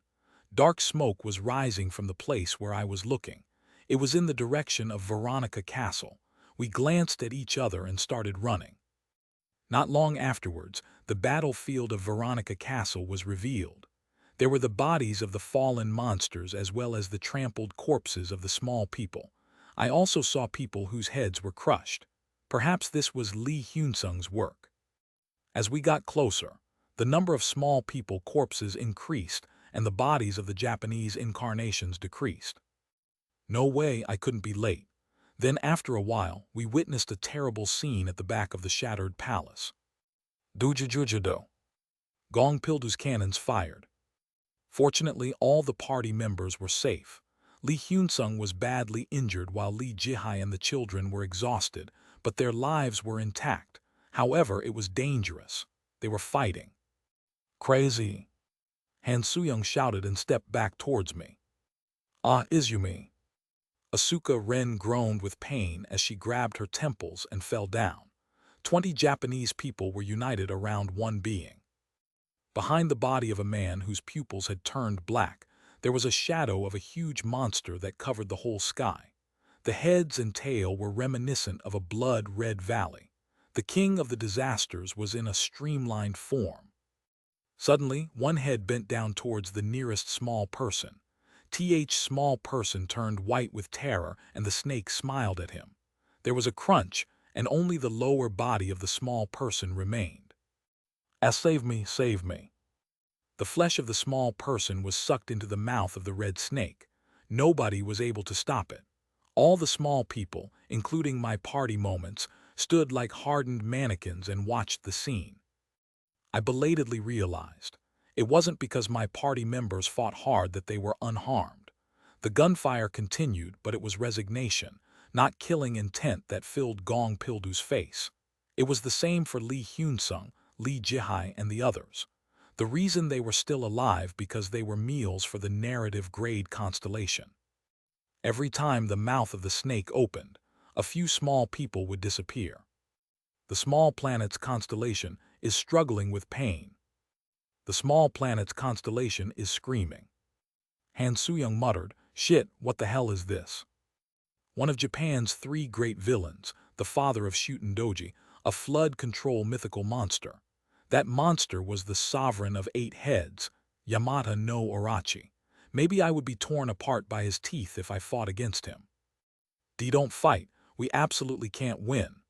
Dark smoke was rising from the place where I was looking. It was in the direction of Veronica Castle. We glanced at each other and started running. Not long afterwards, the battlefield of Veronica Castle was revealed. There were the bodies of the fallen monsters as well as the trampled corpses of the small people. I also saw people whose heads were crushed. Perhaps this was Lee Hyun-sung's work. As we got closer, the number of small people corpses increased and the bodies of the Japanese incarnations decreased. No way, I couldn't be late. Then after a while, we witnessed a terrible scene at the back of the shattered palace. Dujujujado. Gong Pildu's cannons fired. Fortunately, all the party members were safe. Lee Hyun-sung was badly injured while Lee Jihai and the children were exhausted, but their lives were intact. However, it was dangerous. They were fighting. Crazy. Han Soo-young shouted and stepped back towards me. Ah, Izumi. Asuka Ren groaned with pain as she grabbed her temples and fell down. 20 Japanese people were united around one being. Behind the body of a man whose pupils had turned black, there was a shadow of a huge monster that covered the whole sky. The heads and tail were reminiscent of a blood-red valley. The king of the disasters was in a streamlined form. Suddenly, one head bent down towards the nearest small person. Small person turned white with terror and the snake smiled at him. There was a crunch and only the lower body of the small person remained. Save me, save me. The flesh of the small person was sucked into the mouth of the red snake. Nobody was able to stop it. All the small people, including my party moments, stood like hardened mannequins and watched the scene. I belatedly realized it wasn't because my party members fought hard that they were unharmed. The gunfire continued, but it was resignation, not killing intent, that filled Gong Pildu's face. It was the same for Lee Hyun-sung, Lee Jihai, and the others. The reason they were still alive because they were meals for the narrative-grade constellation. Every time the mouth of the snake opened, a few small people would disappear. The small planet's constellation is struggling with pain. The small planet's constellation is screaming. Han Soo-young muttered, "Shit, what the hell is this?" One of Japan's 3 great villains, the father of Shuten Doji, a flood control mythical monster. That monster was the sovereign of 8 heads, Yamata no Orochi. Maybe I would be torn apart by his teeth if I fought against him. Don't fight, we absolutely can't win.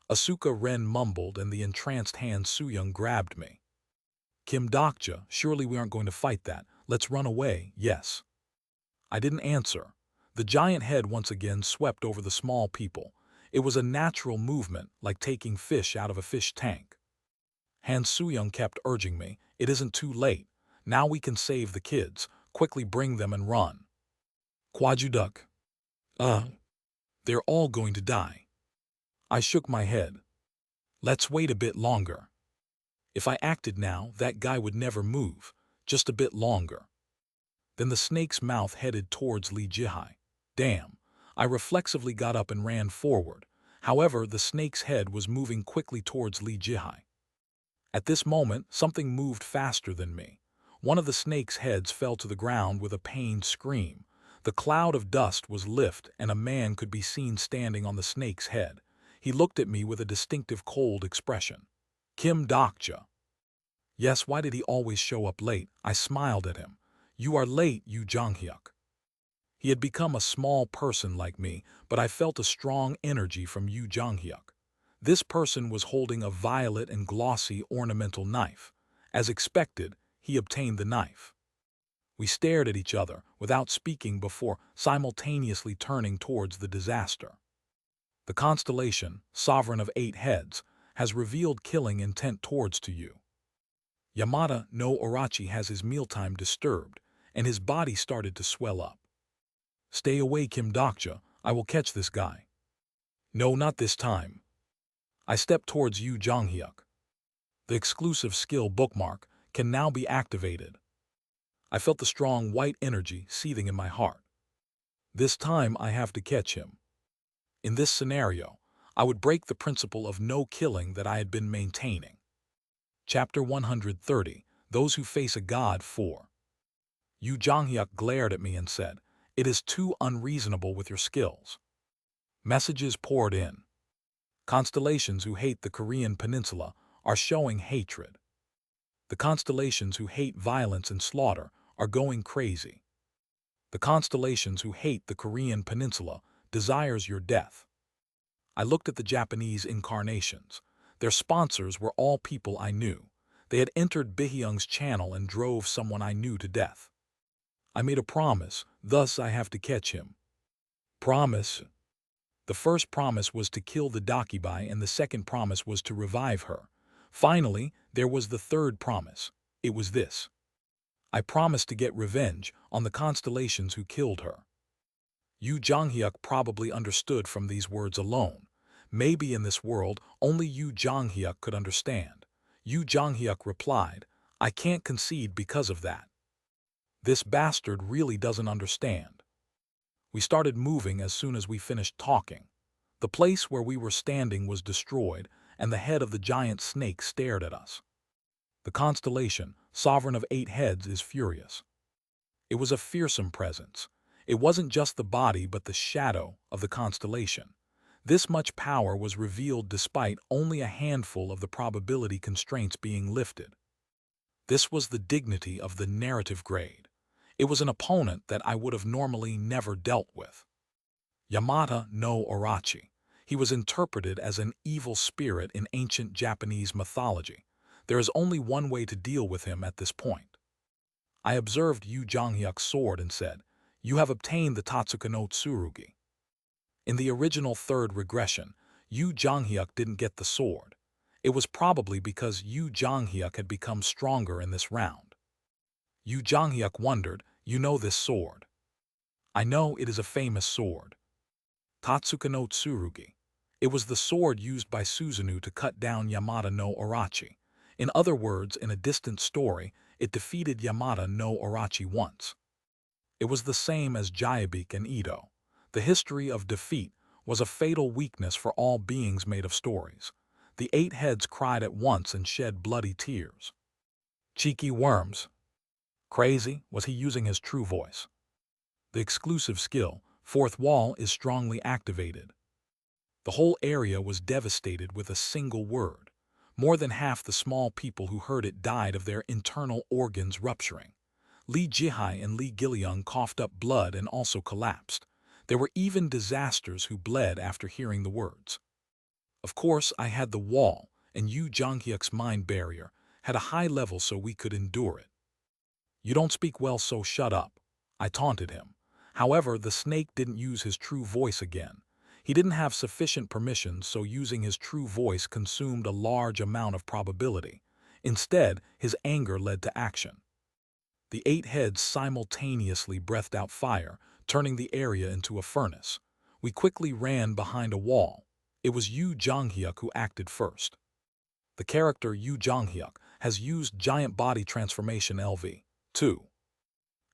Asuka Ren mumbled and the entranced Han Soo-young grabbed me. Kim Dokja, surely we aren't going to fight that. Let's run away, yes. I didn't answer. The giant head once again swept over the small people. It was a natural movement, like taking fish out of a fish tank. Han Soo-young kept urging me, "It isn't too late. Now we can save the kids. Quickly bring them and run." Kwajuduk. They're all going to die. I shook my head. Let's wait a bit longer. If I acted now, that guy would never move. Just a bit longer. Then the snake's mouth headed towards Lee Jihai. Damn. I reflexively got up and ran forward. However, the snake's head was moving quickly towards Lee Jihai. At this moment, something moved faster than me. One of the snake's heads fell to the ground with a pained scream. The cloud of dust was lifted and a man could be seen standing on the snake's head. He looked at me with a distinctive cold expression. Kim Dokja. Yes, why did he always show up late? I smiled at him. You are late, Yu Jonghyuk. He had become a small person like me, but I felt a strong energy from Yu Jonghyuk. This person was holding a violet and glossy ornamental knife. As expected, he obtained the knife. We stared at each other without speaking before simultaneously turning towards the disaster. The constellation, sovereign of 8 heads, has revealed killing intent towards to you. Yamada no Orachi has his mealtime disturbed, and his body started to swell up. Stay away, Kim Dokja, I will catch this guy. No, not this time. I stepped towards Yu Jonghyuk. The exclusive skill bookmark can now be activated. I felt the strong white energy seething in my heart. This time I have to catch him. In this scenario, I would break the principle of no killing that I had been maintaining. Chapter 130, Those Who Face a God 4. Yu Jonghyuk glared at me and said, "It is too unreasonable with your skills." Messages poured in. Constellations who hate the Korean peninsula are showing hatred. The constellations who hate violence and slaughter are going crazy. The constellations who hate the Korean peninsula desires your death. I looked at the Japanese incarnations. Their sponsors were all people I knew. They had entered Bihyung's channel and drove someone I knew to death. I made a promise, thus I have to catch him. Promise. The first promise was to kill the Dakibai and the second promise was to revive her. Finally, there was the third promise. It was this. I promised to get revenge on the constellations who killed her. Yu Jonghyuk probably understood from these words alone. Maybe in this world, only Yu Jonghyuk could understand. Yu Jonghyuk replied, I can't concede because of that. This bastard really doesn't understand. We started moving as soon as we finished talking. The place where we were standing was destroyed, and the head of the giant snake stared at us. The constellation, sovereign of 8 heads, is furious. It was a fearsome presence. It wasn't just the body but the shadow of the constellation. This much power was revealed despite only a handful of the probability constraints being lifted. This was the dignity of the narrative grade. It was an opponent that I would have normally never dealt with. Yamada no Orachi. He was interpreted as an evil spirit in ancient Japanese mythology. There is only one way to deal with him at this point. I observed Yu Jonghyuk's sword and said, You have obtained the Tatsuka no Tsurugi. In the original third regression, Yu Jonghyuk didn't get the sword. It was probably because Yu Jonghyuk had become stronger in this round. Yu Jonghyuk wondered, You know this sword? I know, it is a famous sword. Tatsuka no Tsurugi. It was the sword used by Susanoo to cut down Yamada no Orachi. In other words, in a distant story, it defeated Yamada no Orachi once. It was the same as Jayabik and Ito. The history of defeat was a fatal weakness for all beings made of stories. The 8 heads cried at once and shed bloody tears. Cheeky worms. Crazy, was he using his true voice? The exclusive skill, Fourth Wall, is strongly activated. The whole area was devastated with a single word. More than half the small people who heard it died of their internal organs rupturing. Lee Jihai and Lee Giliung coughed up blood and also collapsed. There were even disasters who bled after hearing the words. Of course, I had the wall, and Yu Jonghyuk's mind barrier had a high level so we could endure it. You don't speak well, so shut up, I taunted him. However, the snake didn't use his true voice again. He didn't have sufficient permission, so using his true voice consumed a large amount of probability. Instead, his anger led to action. The 8 heads simultaneously breathed out fire, turning the area into a furnace. We quickly ran behind a wall. It was Yu Jonghyuk who acted first. The character Yu Jonghyuk has used Giant Body Transformation LV2.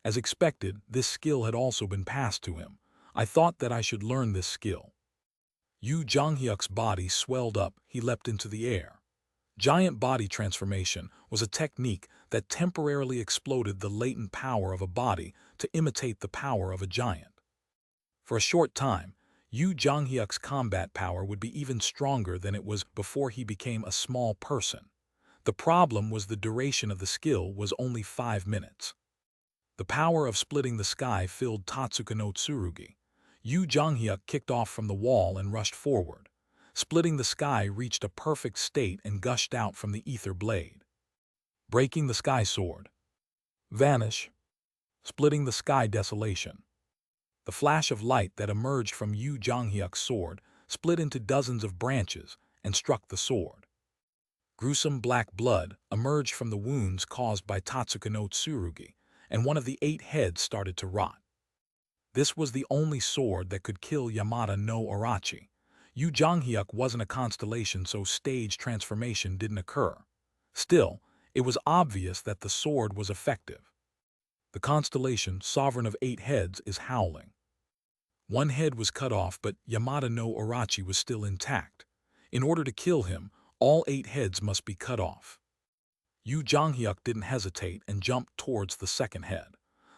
As expected, this skill had also been passed to him. I thought that I should learn this skill. Yu Jonghyuk's body swelled up, he leapt into the air. Giant body transformation was a technique that temporarily exploded the latent power of a body to imitate the power of a giant. For a short time, Yu Jonghyuk's combat power would be even stronger than it was before he became a small person. The problem was the duration of the skill was only 5 minutes. The power of splitting the sky filled Tatsuka no Tsurugi. Yu Jonghyuk kicked off from the wall and rushed forward. Splitting the sky reached a perfect state and gushed out from the ether blade. Breaking the sky sword. Vanish. Splitting the sky desolation. The flash of light that emerged from Yu Jonghyuk's sword split into dozens of branches and struck the sword. Gruesome black blood emerged from the wounds caused by Tatsuka no Tsurugi, and one of the 8 heads started to rot. This was the only sword that could kill Yamada no Orochi. Yu Jonghyuk wasn't a constellation, so stage transformation didn't occur. Still, it was obvious that the sword was effective. The constellation, sovereign of 8 heads, is howling. 1 head was cut off, but Yamada no Orochi was still intact. In order to kill him, all 8 heads must be cut off. Yu Jonghyuk didn't hesitate and jumped towards the 2nd head.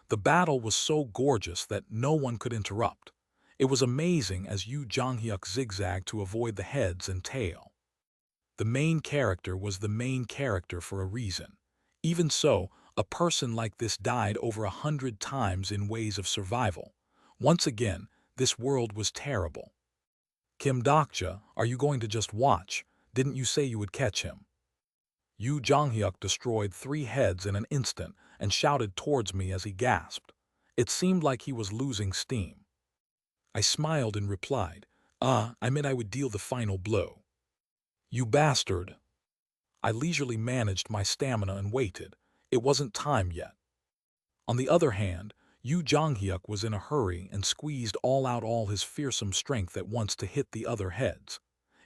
The battle was so gorgeous that no one could interrupt. It was amazing as Yu Jonghyuk zigzagged to avoid the heads and tail. The main character was the main character for a reason. Even so, a person like this died over 100 times in ways of survival. Once again, this world was terrible. Kim Dokja, are you going to just watch? Didn't you say you would catch him? Yu Jonghyuk destroyed 3 heads in an instant and shouted towards me as he gasped. It seemed like he was losing steam. I smiled and replied, I meant I would deal the final blow. You bastard. I leisurely managed my stamina and waited. It wasn't time yet. On the other hand, Yu Jonghyuk was in a hurry and squeezed all his fearsome strength at once to hit the other heads.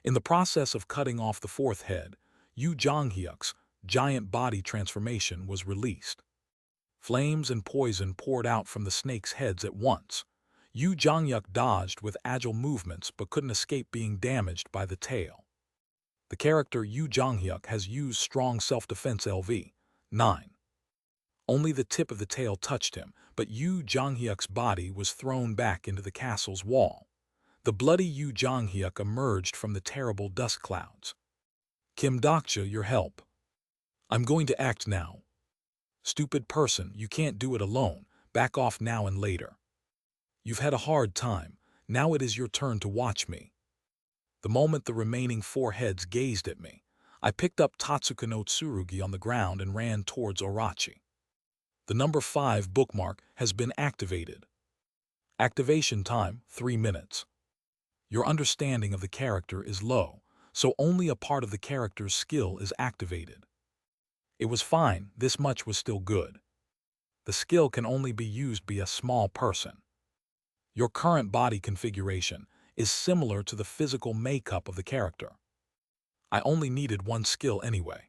In the process of cutting off the 4th head, Yu Jonghyuk's giant body transformation was released. Flames and poison poured out from the snake's heads at once. Yu Jonghyuk dodged with agile movements but couldn't escape being damaged by the tail. The character Yu Jonghyuk has used strong self-defense LV. 9. Only the tip of the tail touched him, but Yu Jonghyuk's body was thrown back into the castle's wall. The bloody Yu Jonghyuk emerged from the terrible dust clouds. Kim Dokja, your help. I'm going to act now. Stupid person, you can't do it alone. Back off now and later. You've had a hard time. Now it is your turn to watch me. The moment the remaining 4 heads gazed at me, I picked up Tatsuka no Tsurugi on the ground and ran towards Orochi. The number 5 bookmark has been activated. Activation time, 3 minutes. Your understanding of the character is low, so only a part of the character's skill is activated. It was fine, this much was still good. The skill can only be used by a small person. Your current body configuration is similar to the physical makeup of the character. I only needed 1 skill anyway.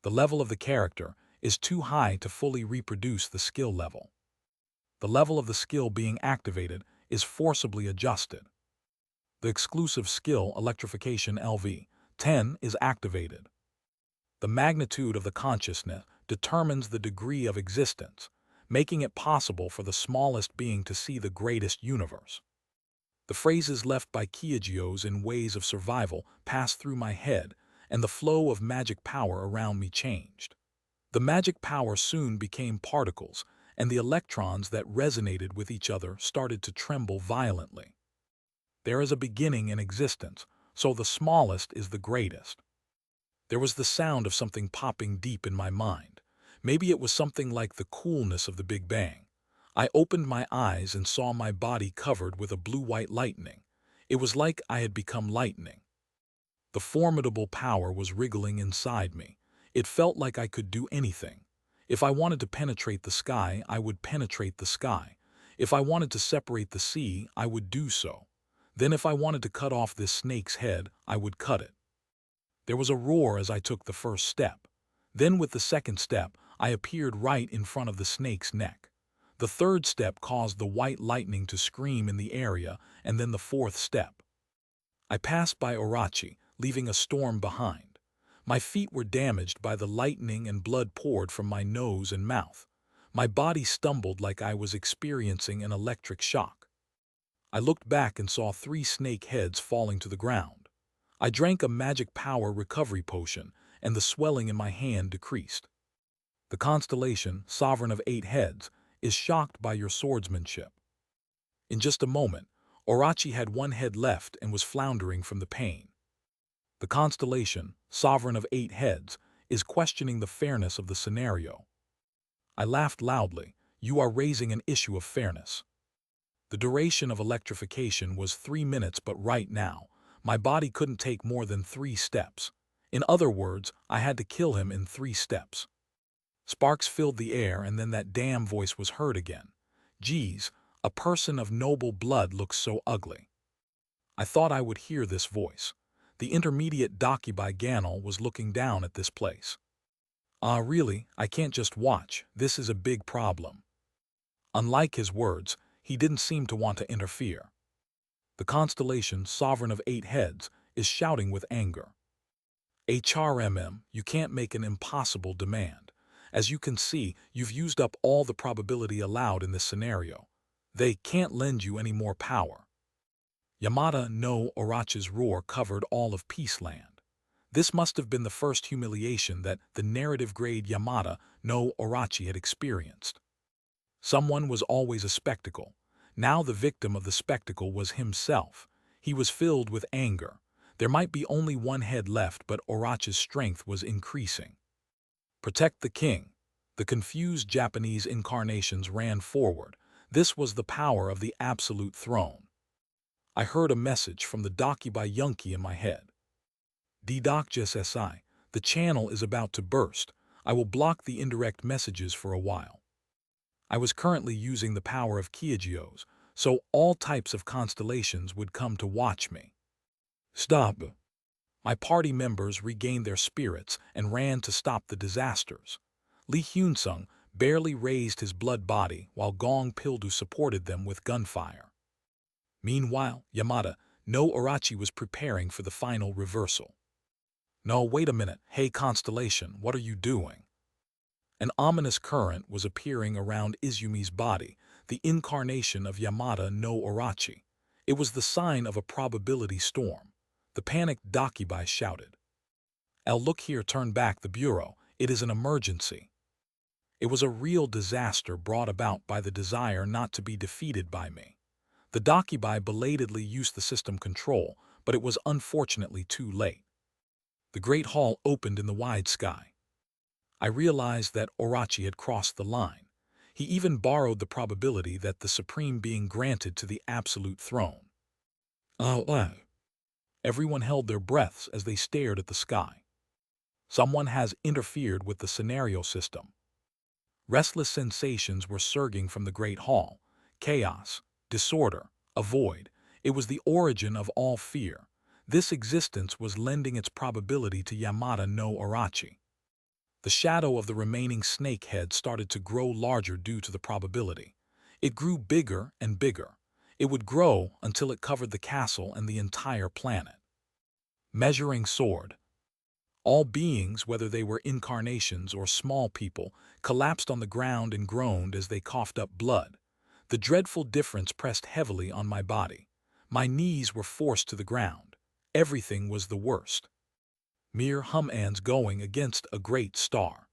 The level of the character is too high to fully reproduce the skill level. The level of the skill being activated is forcibly adjusted. The exclusive skill Electrification LV 10 is activated. The magnitude of the consciousness determines the degree of existence, making it possible for the smallest being to see the greatest universe. The phrases left by Kyojios in ways of survival passed through my head, and the flow of magic power around me changed. The magic power soon became particles, and the electrons that resonated with each other started to tremble violently. There is a beginning in existence, so the smallest is the greatest. There was the sound of something popping deep in my mind. Maybe it was something like the coolness of the Big Bang. I opened my eyes and saw my body covered with a blue-white lightning. It was like I had become lightning. The formidable power was wriggling inside me. It felt like I could do anything. If I wanted to penetrate the sky, I would penetrate the sky. If I wanted to separate the sea, I would do so. Then if I wanted to cut off this snake's head, I would cut it. There was a roar as I took the first step. Then with the 2nd step, I appeared right in front of the snake's neck. The 3rd step caused the white lightning to scream in the area, and then the 4th step. I passed by Orochi, leaving a storm behind. My feet were damaged by the lightning and blood poured from my nose and mouth. My body stumbled like I was experiencing an electric shock. I looked back and saw 3 snake heads falling to the ground. I drank a magic power recovery potion, and the swelling in my hand decreased. The constellation, sovereign of 8 heads, is shocked by your swordsmanship. In just a moment, Orochi had 1 head left and was floundering from the pain. The constellation, sovereign of 8 heads, is questioning the fairness of the scenario. I laughed loudly. You are raising an issue of fairness. The duration of electrification was 3 minutes, but right now, my body couldn't take more than 3 steps. In other words, I had to kill him in 3 steps. Sparks filled the air, and then that damn voice was heard again. Geez, a person of noble blood looks so ugly. I thought I would hear this voice. The intermediate Dakibai Ganol was looking down at this place. Really, I can't just watch. This is a big problem. Unlike his words, he didn't seem to want to interfere. The constellation, sovereign of 8 heads, is shouting with anger. HRMM, you can't make an impossible demand. As you can see, you've used up all the probability allowed in this scenario. They can't lend you any more power. Yamada no Orochi's roar covered all of Peaceland. This must have been the first humiliation that the narrative-grade Yamada no Orochi had experienced. Someone was always a spectacle. Now the victim of the spectacle was himself. He was filled with anger. There might be only 1 head left, but Orochi's strength was increasing. Protect the king. The confused Japanese incarnations ran forward. This was the power of the absolute throne. I heard a message from the Dakibai Yunki in my head. DDoc the channel is about to burst. I will block the indirect messages for a while. I was currently using the power of Kyojios, so all types of constellations would come to watch me. Stop! My party members regained their spirits and ran to stop the disasters. Lee Hyun-sung barely raised his blood body while Gong Pildu supported them with gunfire. Meanwhile, Yamada no Orochi was preparing for the final reversal. No, wait a minute. Hey Constellation, what are you doing? An ominous current was appearing around Izumi's body, the incarnation of Yamada no Orochi. It was the sign of a probability storm. The panicked Dakibai shouted. Look here, turn back the bureau. It is an emergency. It was a real disaster brought about by the desire not to be defeated by me. The Dakibai belatedly used the system control, but it was unfortunately too late. The great hall opened in the wide sky. I realized that Orochi had crossed the line. He even borrowed the probability that the supreme being granted to the absolute throne. Everyone held their breaths as they stared at the sky. Someone has interfered with the scenario system. Restless sensations were surging from the great hall. Chaos, disorder, a void. It was the origin of all fear. This existence was lending its probability to Yamada no Orochi. The shadow of the remaining snake head started to grow larger due to the probability. It grew bigger and bigger. It would grow until it covered the castle and the entire planet. Measuring sword. All beings, whether they were incarnations or small people, collapsed on the ground and groaned as they coughed up blood. The dreadful difference pressed heavily on my body. My knees were forced to the ground. Everything was the worst. Mere hum-ans going against a great star.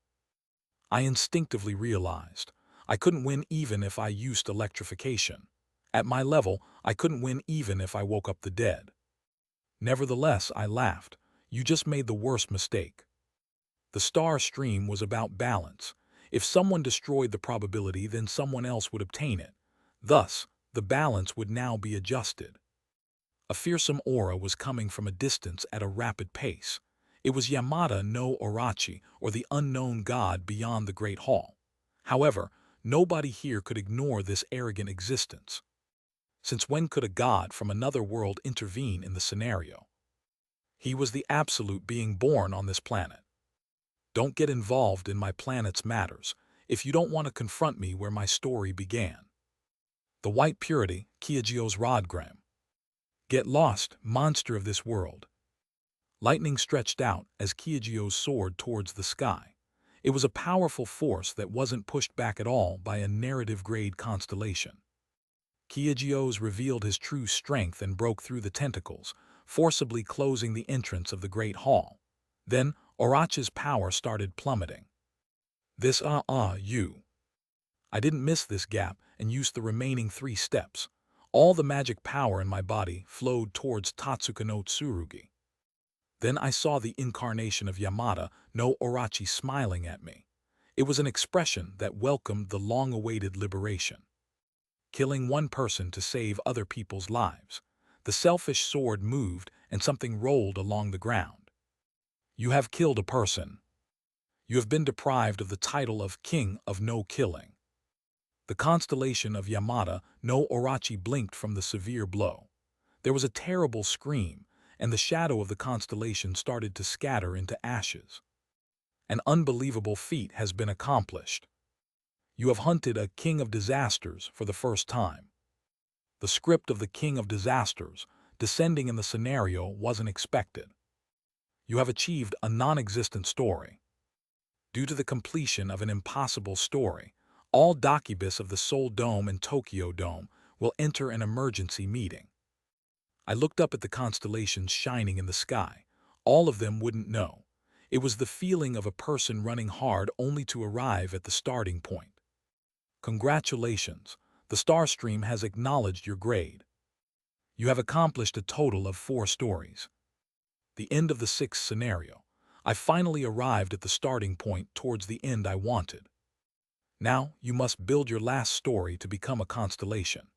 I instinctively realized I couldn't win even if I used electrification. At my level, I couldn't win even if I woke up the dead. Nevertheless, I laughed. You just made the worst mistake. The star stream was about balance. If someone destroyed the probability, then someone else would obtain it. Thus, the balance would now be adjusted. A fearsome aura was coming from a distance at a rapid pace. It was Yamada no Orochi, or the unknown god beyond the Great Hall. However, nobody here could ignore this arrogant existence. Since when could a god from another world intervene in the scenario? He was the absolute being born on this planet. Don't get involved in my planet's matters if you don't want to confront me where my story began. The White Purity, Kyojio's Rodgram. Get lost, monster of this world. Lightning stretched out as Kyujiyo soared towards the sky. It was a powerful force that wasn't pushed back at all by a narrative-grade constellation. Kyujiyo's revealed his true strength and broke through the tentacles, forcibly closing the entrance of the Great Hall. Then, Orochi's power started plummeting. You. I didn't miss this gap and used the remaining 3 steps. All the magic power in my body flowed towards Tatsuka no Tsurugi. Then I saw the incarnation of Yamada, no Orochi, smiling at me. It was an expression that welcomed the long-awaited liberation. Killing one person to save other people's lives. The selfish sword moved and something rolled along the ground. You have killed a person. You have been deprived of the title of King of No Killing. The constellation of Yamada, no Orochi, blinked from the severe blow. There was a terrible scream, and the shadow of the constellation started to scatter into ashes. An unbelievable feat has been accomplished. You have hunted a King of Disasters for the first time. The script of the King of Disasters, descending in the scenario, wasn't expected. You have achieved a non-existent story. Due to the completion of an impossible story, all Dakibus of the Seoul Dome and Tokyo Dome will enter an emergency meeting. I looked up at the constellations shining in the sky. All of them wouldn't know. It was the feeling of a person running hard only to arrive at the starting point. Congratulations, the star stream has acknowledged your grade. You have accomplished a total of 4 stories. The end of the 6th scenario. I finally arrived at the starting point towards the end I wanted. Now you must build your last story to become a constellation.